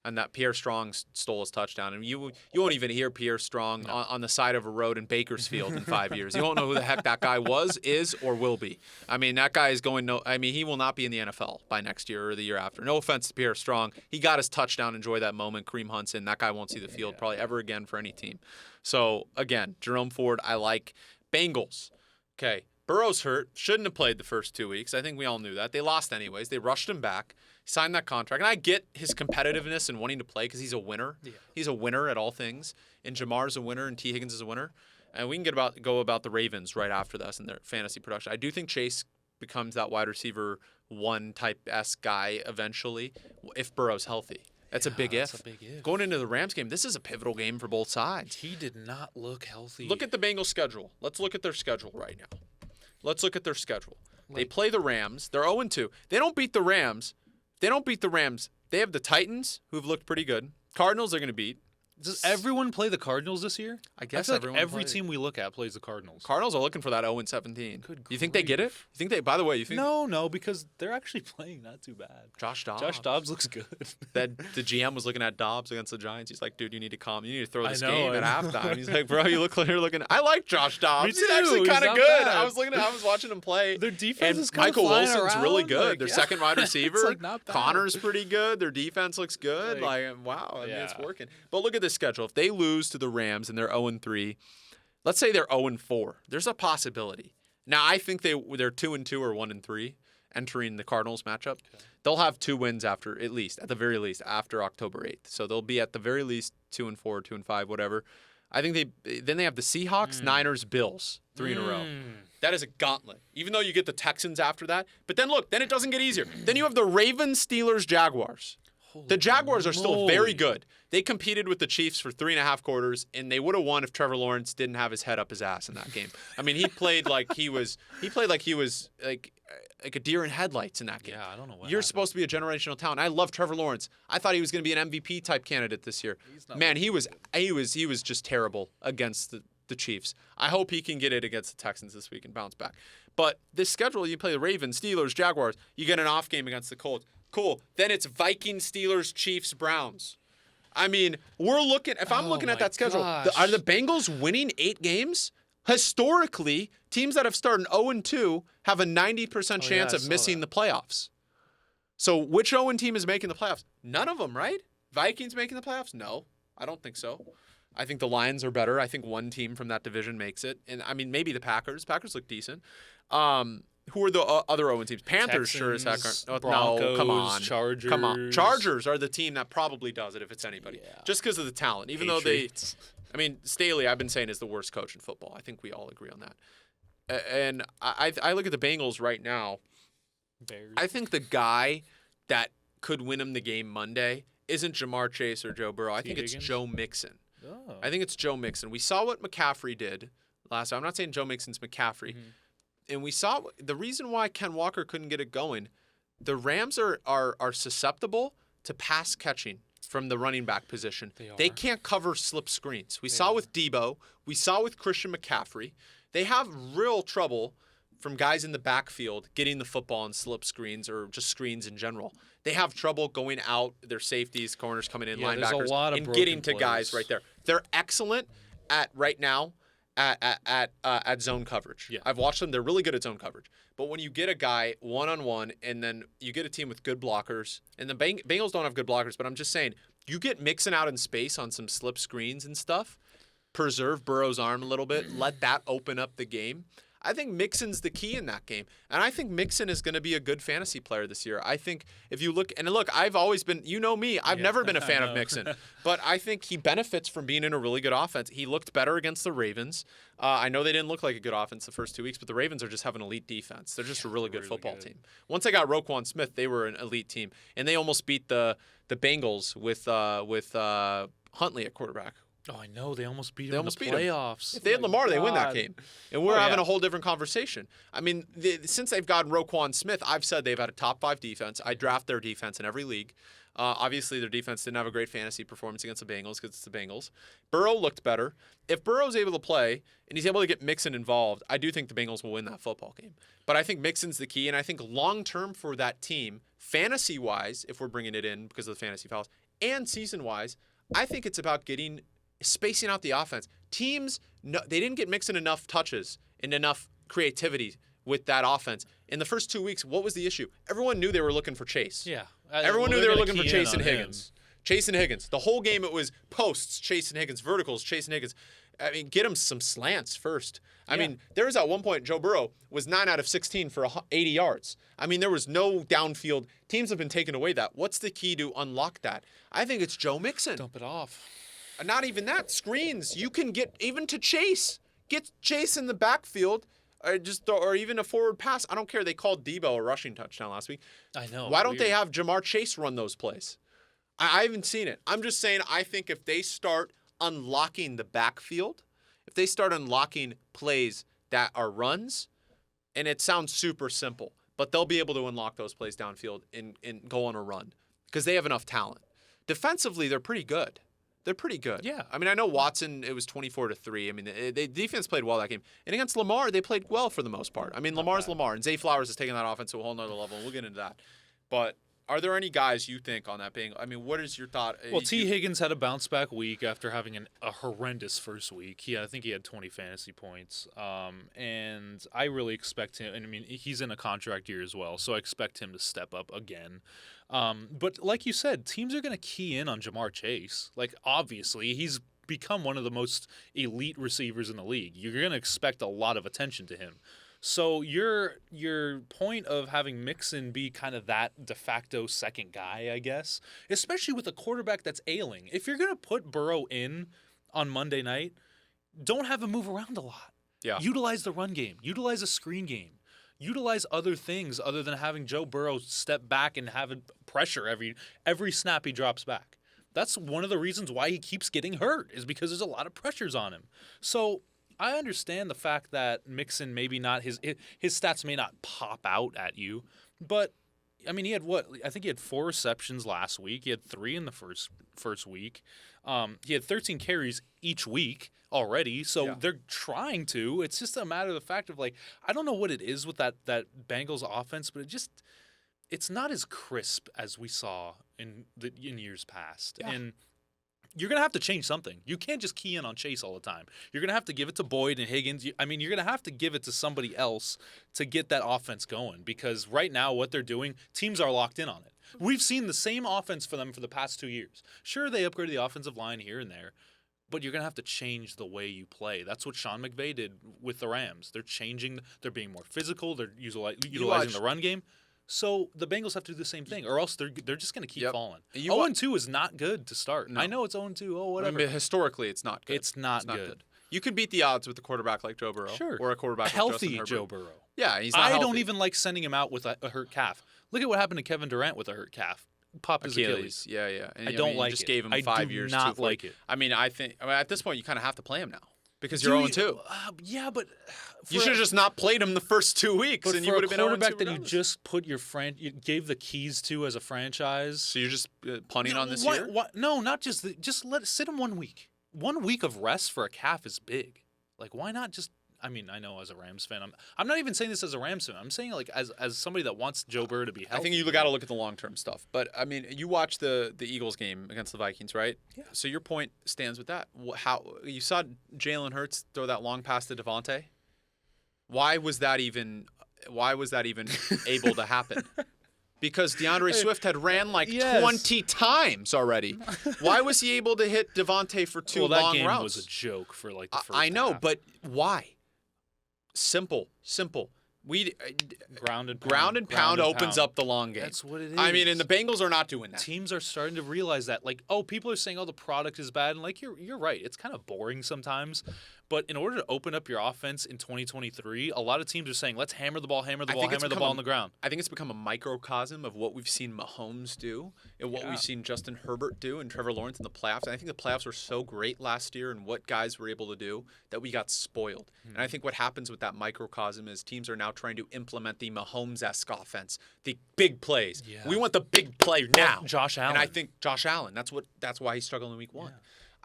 and that Pierre Strong stole his touchdown. And you won't even hear Pierre Strong on the side of a road in Bakersfield in 5 years. You won't know who the heck that guy was, is, or will be. I mean, that guy is he will not be in the NFL by next year or the year after. No offense to Pierre Strong. He got his touchdown. Enjoy that moment. Kareem Hunt's in. That guy won't see the field probably ever again for any team. So, again, Jerome Ford, I like. Bengals. Okay. Burrow's hurt. Shouldn't have played the first 2 weeks. I think we all knew that. They lost anyways. They rushed him back. He signed that contract. And I get his competitiveness and wanting to play because he's a winner. Yeah. He's a winner at all things. And Jamar's a winner and T. Higgins is a winner. And we can go about the Ravens right after this in their fantasy production. I do think Chase becomes that wide receiver 1 type-esque guy eventually if Burrow's healthy. That's a big if. Going into the Rams game, this is a pivotal game for both sides. He did not look healthy. Look at the Bengals' schedule. Let's look at their schedule right now. Let's look at their schedule. They play the Rams. They're 0-2. They don't beat the Rams. They have the Titans, who've looked pretty good. Cardinals they're going to beat. Does everyone play the Cardinals this year? I guess every team we look at plays the Cardinals. Cardinals are looking for that 0-17. You think they get it? You think they? By the way, you think? No, because they're actually playing not too bad. Josh Dobbs looks good. That the GM was looking at Dobbs against the Giants. He's like, dude, you need to calm. You need to throw this game at halftime. He's like, bro, you're looking. I like Josh Dobbs. Me too. He's actually kind of good. Bad. I was watching him play. Their defense is kind of Michael Wilson's around. really good. Their second wide receiver. It's not bad. Connor's pretty good. Their defense looks good. Wow. I mean, it's working. But look at this schedule. If they lose to the Rams and they're 0-3, let's say they're 0-4. There's a possibility. Now I think they're 2-2 or 1-3 entering the Cardinals matchup. Okay. They'll have 2 wins at the very least after October 8th. So they'll be at the very least 2-4, 2-5, whatever. I think they have the Seahawks, Niners, Bills, 3 in a row. That is a gauntlet. Even though you get the Texans after that, but then it doesn't get easier. Then you have the Ravens, Steelers, Jaguars. The Jaguars are still very good. They competed with the Chiefs for 3.5 quarters, and they would have won if Trevor Lawrence didn't have his head up his ass in that game. I mean, he played like he was like a deer in headlights in that game. Yeah, I don't know what You're happened. supposed to be a generational talent. I love Trevor Lawrence. I thought he was going to be an MVP type candidate this year. Man, he was just terrible against the Chiefs. I hope he can get it against the Texans this week and bounce back. But this schedule, you play the Ravens, Steelers, Jaguars. You get an off game against the Colts. Cool. Then it's Vikings, Steelers, Chiefs, Browns. I mean, if I'm looking at that schedule, are the Bengals winning 8 games? Historically, teams that have started 0-2 have a 90% chance of missing the playoffs. So which 0 team is making the playoffs? None of them, right? Vikings making the playoffs? No, I don't think so. I think the Lions are better. I think one team from that division makes it. And I mean, maybe the Packers. Packers look decent. Who are the other 0 teams? Panthers, Texans, sure as heck aren't. Broncos, no, come on. Chargers. Come on. Chargers are the team that probably does it if it's anybody. Yeah. Just because of the talent. Even Patriots. though Staley, I've been saying, is the worst coach in football. I think we all agree on that. And I look at the Bengals right now. Bears. I think the guy that could win him the game Monday isn't Jamar Chase or Joe Burrow. I think it's Joe Mixon. Oh. I think it's Joe Mixon. We saw what McCaffrey did last time. I'm not saying Joe Mixon's McCaffrey. Mm-hmm. And we saw the reason why Ken Walker couldn't get it going. The Rams are susceptible to pass catching from the running back position. They can't cover slip screens. We saw with Debo. We saw with Christian McCaffrey. They have real trouble from guys in the backfield getting the football on slip screens or just screens in general. They have trouble going out, their safeties, corners coming in, linebackers, and getting to guys right there. They're excellent at right now at zone coverage. Yeah. I've watched them. They're really good at zone coverage. But when you get a guy one-on-one and then you get a team with good blockers, and the Bengals don't have good blockers, but I'm just saying, you get Mixon out in space on some slip screens and stuff, preserve Burrow's arm a little bit, let that open up the game. I think Mixon's the key in that game. And I think Mixon is going to be a good fantasy player this year. I think if you look, I've always been, you know me, I've never been a fan of Mixon. But I think he benefits from being in a really good offense. He looked better against the Ravens. I know they didn't look like a good offense the first 2 weeks, but the Ravens are just have an elite defense. They're just a really good football team. Once they got Roquan Smith, they were an elite team. And they almost beat the Bengals with Huntley at quarterback. Oh, I know. They almost beat him in the playoffs. If they had Lamar, they win that game. And we're having a whole different conversation. I mean, since they've gotten Roquan Smith, I've said they've had a top 5 defense. I draft their defense in every league. Obviously, their defense didn't have a great fantasy performance against the Bengals because it's the Bengals. Burrow looked better. If Burrow's able to play and he's able to get Mixon involved, I do think the Bengals will win that football game. But I think Mixon's the key, and I think long-term for that team, fantasy-wise, if we're bringing it in because of the fantasy fouls, and season-wise, I think it's about spacing out the offense. Teams, they didn't get Mixon enough touches and enough creativity with that offense. In the first 2 weeks, what was the issue? Everyone knew they were looking for Chase. Yeah. Everyone knew they were looking for Chase and Higgins. Chase and Higgins. The whole game it was posts, Chase and Higgins, verticals, Chase and Higgins. I mean, get him some slants first. I mean, there was at one point, Joe Burrow was 9 out of 16 for 80 yards. I mean, there was no downfield. Teams have been taking away that. What's the key to unlock that? I think it's Joe Mixon. Dump it off. Not even that. Screens. You can get even to Chase. Get Chase in the backfield. Or even a forward pass. I don't care. They called Debo a rushing touchdown last week. I know. Why don't they have Jamar Chase run those plays? I haven't seen it. I'm just saying I think if they start unlocking the backfield, if they start unlocking plays that are runs, and it sounds super simple, but they'll be able to unlock those plays downfield and go on a run because they have enough talent. Defensively, they're pretty good. They're pretty good. Yeah. I mean, I know Watson, it was 24-3. I mean, the defense played well that game. And against Lamar, they played well for the most part. I mean, Lamar's Lamar, and Zay Flowers is taking that offense to a whole nother level, and we'll get into that. But are there any guys you think on that being? I mean, what is your thought? Well, T. Higgins had a bounce back week after having a horrendous first week. I think he had 20 fantasy points. And I really expect him. And I mean, he's in a contract year as well, so I expect him to step up again. But like you said, teams are going to key in on Jamar Chase. Like, obviously, he's become one of the most elite receivers in the league. You're going to expect a lot of attention to him. So your point of having Mixon be kind of that de facto second guy, I guess, especially with a quarterback that's ailing. If you're going to put Burrow in on Monday night, don't have him move around a lot. Yeah. Utilize the run game. Utilize a screen game. Utilize other things other than having Joe Burrow step back and have pressure every snap he drops back. That's one of the reasons why he keeps getting hurt, is because there's a lot of pressures on him. So I understand the fact that Mixon maybe not his stats may not pop out at you, but I mean, he had I think he had 4 receptions last week. He had 3 in the first week. He had 13 carries each week already, so they're trying to. It's just a matter of the fact of, like, I don't know what it is with that Bengals offense, but it's not as crisp as we saw in years past. Yeah. And you're going to have to change something. You can't just key in on Chase all the time. You're going to have to give it to Boyd and Higgins. You're going to have to give it to somebody else to get that offense going, because right now what they're doing, teams are locked in on it. We've seen the same offense for them for the past 2 years. Sure, they upgraded the offensive line here and there, but you're going to have to change the way you play. That's what Sean McVay did with the Rams. They're changing. They're being more physical. They're utilizing the run game. So the Bengals have to do the same thing, or else they're just going to keep falling. 0-2 is not good to start. No. I know it's 0-2. Oh, whatever. I mean, historically, it's not good. It's not good. You can beat the odds with a quarterback like Joe Burrow. Sure. Or a quarterback healthy like Justin Joe Herbert. Burrow. Yeah, he's not healthy. I don't even like sending him out with a hurt calf. Look at what happened to Kevin Durant with a hurt calf. Pop his Achilles. Yeah. And, I don't like it. You just gave him 5 years. I do not like it. I mean, at this point, you kind of have to play him now. Because you're 0-2. Yeah, but you should have just not played him the first 2 weeks, and you would have been 0-2. For a quarterback that you just put you gave the keys to as a franchise. So you're just punting on this year? No, not just sit him 1 week. 1 week of rest for a calf is big. Like, why not just? I mean, I know as a Rams fan, I'm not even saying this as a Rams fan. I'm saying, like, as somebody that wants Joe Burrow to be healthy. I think you got to look at the long-term stuff. But, I mean, you watched the Eagles game against the Vikings, right? Yeah. So your point stands with that. How you saw Jalen Hurts throw that long pass to Devontae? Why was that even able to happen? Because DeAndre Swift had ran 20 times already. Why was he able to hit Devontae for 2 long routes? Well, that game was a joke for, like, the first I know, half. but why? Simple. Ground and pound opens up the long game. That's what it is. I mean, and the Bengals are not doing that. Teams are starting to realize that. Like, people are saying, the product is bad. And, like, you're right. It's kind of boring sometimes. But in order to open up your offense in 2023, a lot of teams are saying, let's hammer the ball on the ground. I think it's become a microcosm of what we've seen Mahomes do and what we've seen Justin Herbert do and Trevor Lawrence in the playoffs. And I think the playoffs were so great last year and what guys were able to do that we got spoiled. And I think what happens with that microcosm is teams are now trying to implement the Mahomes-esque offense, the big plays. Yeah. We want the big play now. Josh Allen. And I think Josh Allen, that's why he's struggling in week 1. Yeah.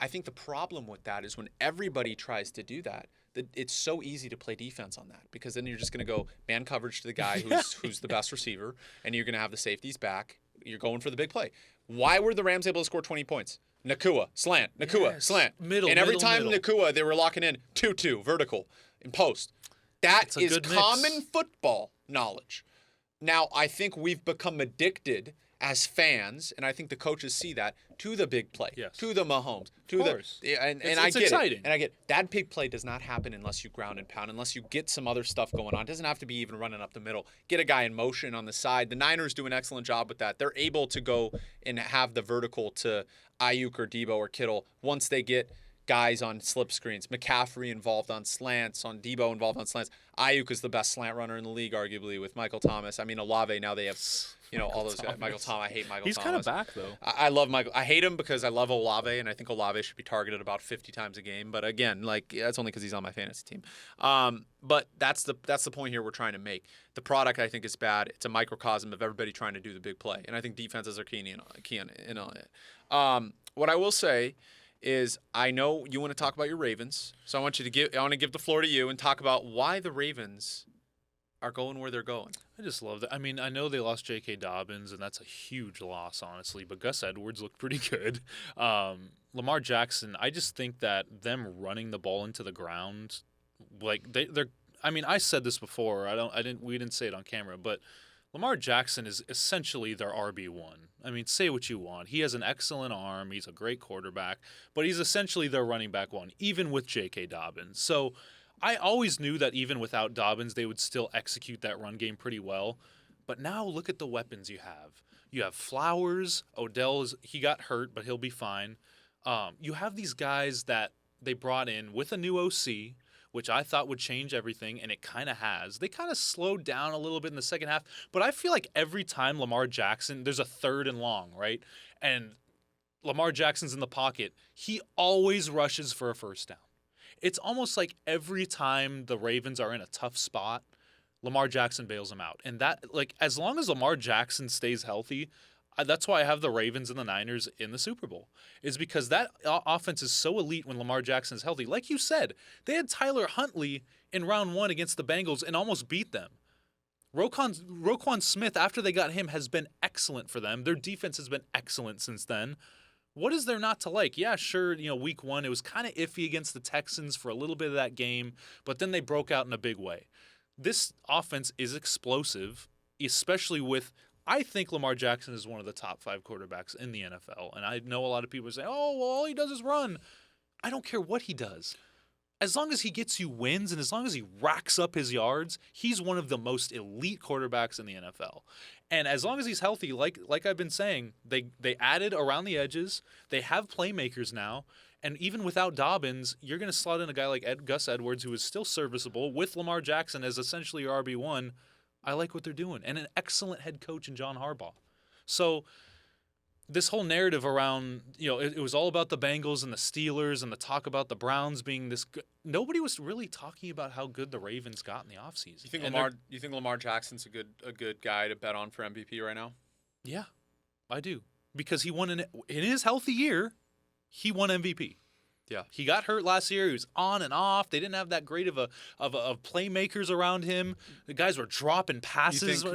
I think the problem with that is when everybody tries to do that, it's so easy to play defense on that, because then you're just going to go man coverage to the guy who's the best receiver, and you're going to have the safeties back. You're going for the big play. Why were the Rams able to score 20 points? Nakua, slant, Nakua, slant. Middle, and every middle, time middle. Nakua, they were locking in 2-2, vertical, in post. That is common football knowledge. Now, I think we've become addicted as fans, and I think the coaches see that, to the big play, to the Mahomes, and I get exciting. it. And I get that big play does not happen unless you ground and pound, unless you get some other stuff going on. It doesn't have to be even running up the middle. Get a guy in motion on the side. The Niners do an excellent job with that. They're able to go and have the vertical to Ayuk or Debo or Kittle once they get guys on slip screens. McCaffrey involved on slants, on Debo involved on slants. Ayuk is the best slant runner in the league, arguably, with Michael Thomas. I mean, Olave, now they have, all those guys. Michael Thomas. I hate Michael Thomas. He's kind of back, though. I love Michael. I hate him because I love Olave, and I think Olave should be targeted about 50 times a game. But again, that's only because he's on my fantasy team. But that's the point here we're trying to make. The product, I think, is bad. It's a microcosm of everybody trying to do the big play, and I think defenses are key on it. What I will say is, I know you want to talk about your Ravens, so I want to give the floor to you and talk about why the Ravens are going where they're going. I just love that. I mean, I know they lost J.K. Dobbins, and that's a huge loss, honestly, but Gus Edwards looked pretty good. Lamar Jackson, I just think that them running the ball into the ground, they're I mean, I said this before. We didn't say it on camera, but Lamar Jackson is essentially their RB1. I mean, say what you want. He has an excellent arm. He's a great quarterback, but he's essentially their running back one, even with J.K. Dobbins. So I always knew that even without Dobbins, they would still execute that run game pretty well. But now look at the weapons you have. You have Flowers. He got hurt, but he'll be fine. You have these guys that they brought in with a new OC, which I thought would change everything, and it kind of has. They kind of slowed down a little bit in the second half, but I feel like every time Lamar Jackson, there's a 3rd and long, right? And Lamar Jackson's in the pocket, he always rushes for a first down. It's almost like every time the Ravens are in a tough spot, Lamar Jackson bails them out. And that, as long as Lamar Jackson stays healthy, that's why I have the Ravens and the Niners in the Super Bowl, is because that offense is so elite when Lamar Jackson is healthy. Like you said, they had Tyler Huntley in round 1 against the Bengals and almost beat them. Roquan Smith, after they got him, has been excellent for them. Their defense has been excellent since then. What is there not to like? Yeah, sure, week 1, it was kind of iffy against the Texans for a little bit of that game, but then they broke out in a big way. This offense is explosive, especially with, I think Lamar Jackson is one of the top 5 quarterbacks in the NFL. And I know a lot of people say, oh, well, all he does is run. I don't care what he does. As long as he gets you wins and as long as he racks up his yards, he's one of the most elite quarterbacks in the NFL. And as long as he's healthy, like I've been saying, they added around the edges. They have playmakers now. And even without Dobbins, you're going to slot in a guy like Gus Edwards, who is still serviceable, with Lamar Jackson as essentially your RB1. I like what they're doing. And an excellent head coach in John Harbaugh. So this whole narrative around, it was all about the Bengals and the Steelers and the talk about the Browns being this good. Nobody was really talking about how good the Ravens got in the offseason. You think Lamar Jackson's a good guy to bet on for MVP right now? Yeah, I do. Because he won in his healthy year, he won MVP. Yeah. He got hurt last year. He was on and off. They didn't have that great of playmakers around him. The guys were dropping passes.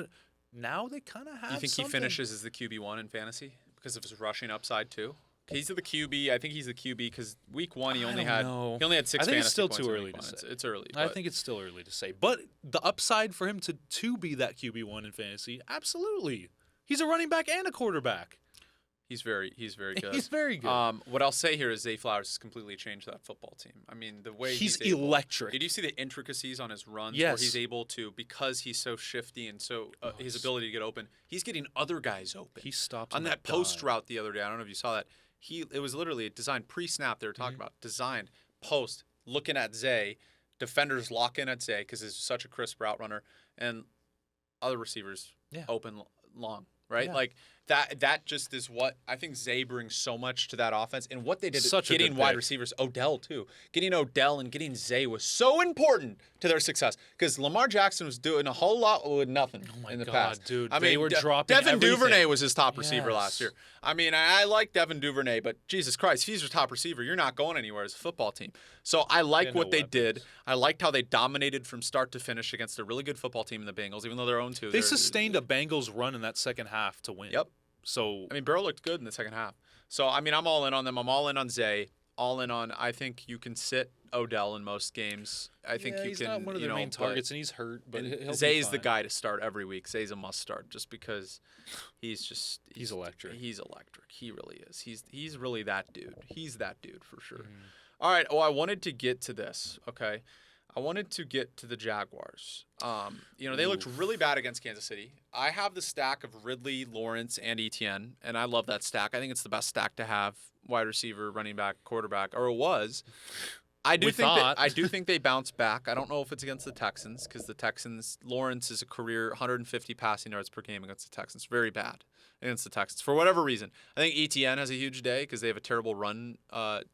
Now they kind of have You think something. He finishes as the QB1 in fantasy because of his rushing upside too? He's the QB. I think he's the QB because week 1 he only had 6 fantasy points. I think it's still too early to say. It's early. I think it's still early to say. But the upside for him to be that QB1 in fantasy, absolutely. He's a running back and a quarterback. He's very good. He's very good. What I'll say here is Zay Flowers has completely changed that football team. I mean, the way he's electric. Did you see the intricacies on his runs? Yes. Where he's able to, because he's so shifty and so his ability to get open, he's getting other guys open. He stops on that post route the other day. I don't know if you saw that. It was literally designed pre-snap. They were talking about designed post, looking at Zay, defenders lock in at Zay because he's such a crisp route runner, and other receivers open long. Right? Yeah. That just is what I think Zay brings so much to that offense. And what they did getting wide receivers, Odell too. Getting Odell and getting Zay was so important to their success. Because Lamar Jackson was doing a whole lot with nothing in the past. Dude. They were dropping Devin everything. Duvernay was his top receiver last year. I mean, I like Devin Duvernay, but Jesus Christ, if he's your top receiver, you're not going anywhere as a football team. So I like what they did. I liked how they dominated from start to finish against a really good football team in the Bengals, even though they're 0-2. They sustained a Bengals run in that second half to win. Yep. So I mean, Burrow looked good in the second half. So I mean, I'm all in on them. I'm all in on Zay. All in on. I think you can sit Odell in most games. I think you he's can. not one of their main targets, and he's hurt. But Zay's the guy to start every week. Zay's a must start just because he's electric. He's electric. He really is. He's really that dude. He's that dude for sure. All right. Oh, I wanted to get to this. Okay. I wanted to get to the Jaguars. They looked really bad against Kansas City. I have the stack of Ridley, Lawrence, and Etienne, and I love that stack. I think it's the best stack to have: wide receiver, running back, quarterback, or it was. I do think they bounce back. I don't know if it's against the Texans because the Texans, Lawrence is a career 150 passing yards per game against the Texans. Very bad against the Texans for whatever reason. I think Etienne has a huge day because they have a terrible run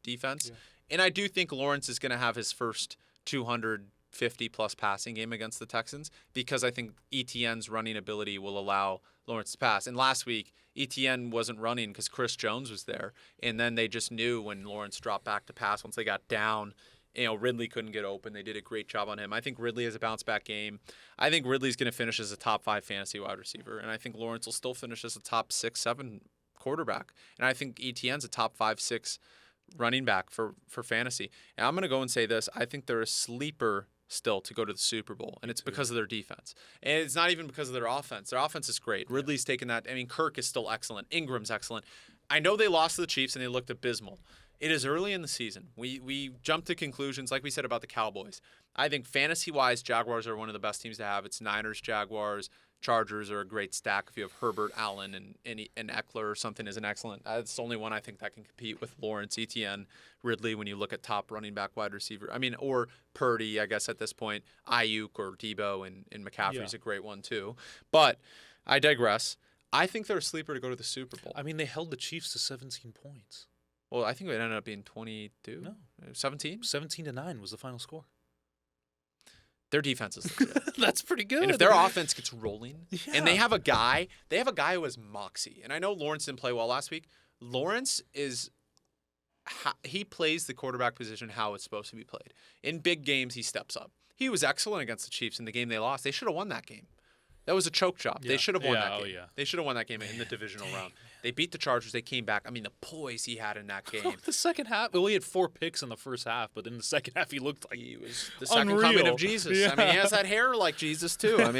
defense, and I do think Lawrence is going to have his first 250-plus passing game against the Texans because I think Etienne's running ability will allow Lawrence to pass. And last week, Etienne wasn't running because Chris Jones was there, and then they just knew when Lawrence dropped back to pass once they got down. Ridley couldn't get open. They did a great job on him. I think Ridley has a bounce-back game. I think Ridley's going to finish as a top 5 fantasy wide receiver, and I think Lawrence will still finish as a top 6, 7 quarterback. And I think Etienne's a top 5, 6 running back for fantasy. And I'm going to go and say this. I think they're a sleeper still to go to the Super Bowl, and it's because of their defense. And it's not even because of their offense. Their offense is great. Ridley's taken that. I mean, Kirk is still excellent. Ingram's excellent. I know they lost to the Chiefs, and they looked abysmal. It is early in the season. We jumped to conclusions like we said about the Cowboys. I think fantasy-wise, Jaguars are one of the best teams to have. It's Niners, Jaguars, Chargers are a great stack. If you have Herbert, Allen, and Eckler or something is an excellent. It's the only one I think that can compete with Lawrence, Etienne, Ridley when you look at top running back, wide receiver. I mean, or Purdy, I guess at this point, Ayuk or Debo and McCaffrey's a great one too. But I digress. I think they're a sleeper to go to the Super Bowl. I mean, they held the Chiefs to 17 points. Well, I think it ended up being 22. No, 17. 17-9 was the final score. Their defense is legit. That's pretty good. And if their offense gets rolling, and they have a guy who has moxie. And I know Lawrence didn't play well last week. Lawrence he plays the quarterback position how it's supposed to be played. In big games, he steps up. He was excellent against the Chiefs in the game they lost. They should have won that game. That was a choke job. Yeah. They should have won that game. They should have won that game in the divisional round. They beat the Chargers. They came back. I mean, the poise he had in that game. The second half, well, he had 4 picks in the first half, but in the second half, he looked like he was the second coming of Jesus. Yeah. I mean, he has that hair like Jesus too. I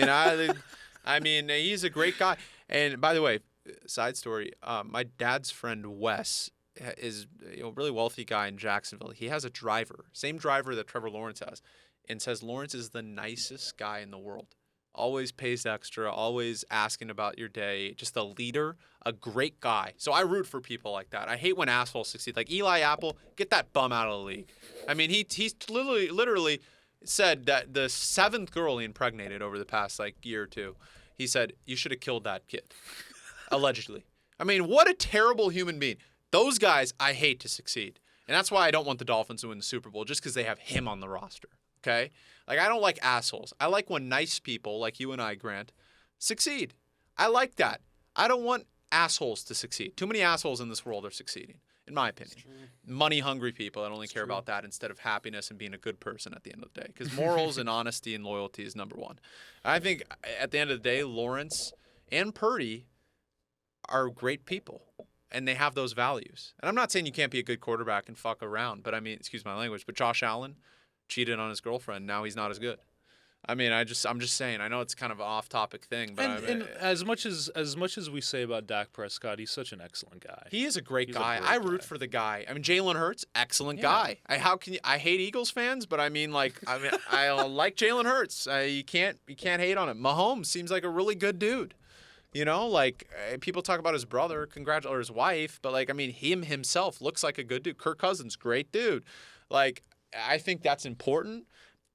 mean, he's a great guy. And by the way, side story: my dad's friend Wes is a really wealthy guy in Jacksonville. He has a driver, same driver that Trevor Lawrence has, and says Lawrence is the nicest guy in the world. Always pays extra, always asking about your day. Just a leader, a great guy. So I root for people like that. I hate when assholes succeed. Like Eli Apple, get that bum out of the league. I mean, he's literally said that the 7th girl he impregnated over the past year or two, he said, you should have killed that kid. Allegedly. I mean, what a terrible human being. Those guys I hate to succeed. And that's why I don't want the Dolphins to win the Super Bowl, just because they have him on the roster. Okay? I don't like assholes. I like when nice people like you and I, Grant, succeed. I like that. I don't want assholes to succeed. Too many assholes in this world are succeeding, in my opinion. Money-hungry people that only care about that instead of happiness and being a good person at the end of the day. Because morals and honesty and loyalty is number one. I think at the end of the day, Lawrence and Purdy are great people, and they have those values. And I'm not saying you can't be a good quarterback and fuck around, but I mean, excuse my language, but Josh Allen cheated on his girlfriend. Now he's not as good. I mean, I'm just saying. I know it's kind of an off-topic thing, but and as much as we say about Dak Prescott, he's such an excellent guy. He is a great guy. I root for the guy. I mean, Jalen Hurts, excellent guy. I hate Eagles fans, but I like Jalen Hurts. You can't hate on him. Mahomes seems like a really good dude. People talk about his brother, or his wife, but him himself looks like a good dude. Kirk Cousins, great dude. I think that's important.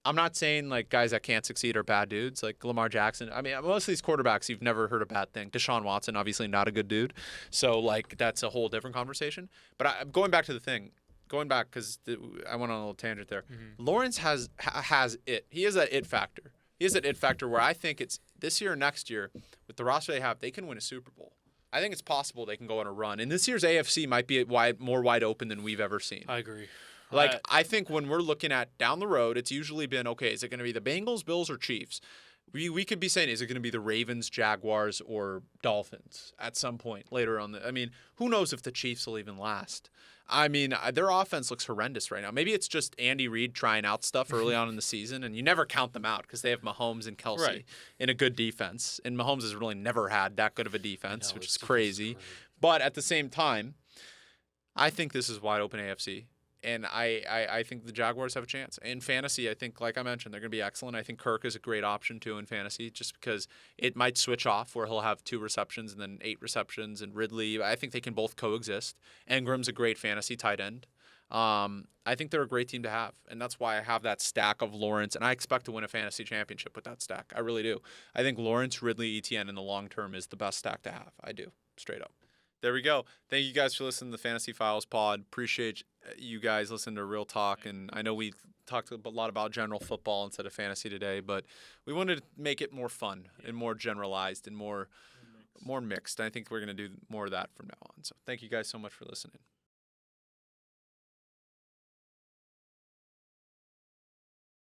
I'm not saying guys that can't succeed are bad dudes, like Lamar Jackson. I mean, most of these quarterbacks, you've never heard a bad thing. Deshaun Watson, obviously not a good dude. So that's a whole different conversation. But going back to the thing, because I went on a little tangent there. Mm-hmm. Lawrence has it. He has that it factor. He has that it factor where I think it's this year or next year, with the roster they have, they can win a Super Bowl. I think it's possible they can go on a run. And this year's AFC might be more wide open than we've ever seen. I agree. I think when we're looking at down the road, it's usually been, okay, is it going to be the Bengals, Bills, or Chiefs? we could be saying, is it going to be the Ravens, Jaguars, or Dolphins at some point later on? I mean, who knows if the Chiefs will even last? I mean, their offense looks horrendous right now. Maybe it's just Andy Reid trying out stuff early on in the season, and you never count them out because they have Mahomes and Kelsey in a good defense. And Mahomes has really never had that good of a defense, which is crazy. But at the same time, I think this is wide open AFC. And I think the Jaguars have a chance. In fantasy, I think, like I mentioned, they're going to be excellent. I think Kirk is a great option, too, in fantasy, just because it might switch off where he'll have 2 receptions and then 8 receptions. And Ridley, I think they can both coexist. Ingram's a great fantasy tight end. I think they're a great team to have. And that's why I have that stack of Lawrence. And I expect to win a fantasy championship with that stack. I really do. I think Lawrence, Ridley, Etienne in the long term is the best stack to have. I do, straight up. There we go. Thank you guys for listening to the Fantasy Files pod. Appreciate you guys listening to Real Talk. And I know we talked a lot about general football instead of fantasy today, but we wanted to make it more fun and more generalized and more mixed. I think we're going to do more of that from now on. So thank you guys so much for listening.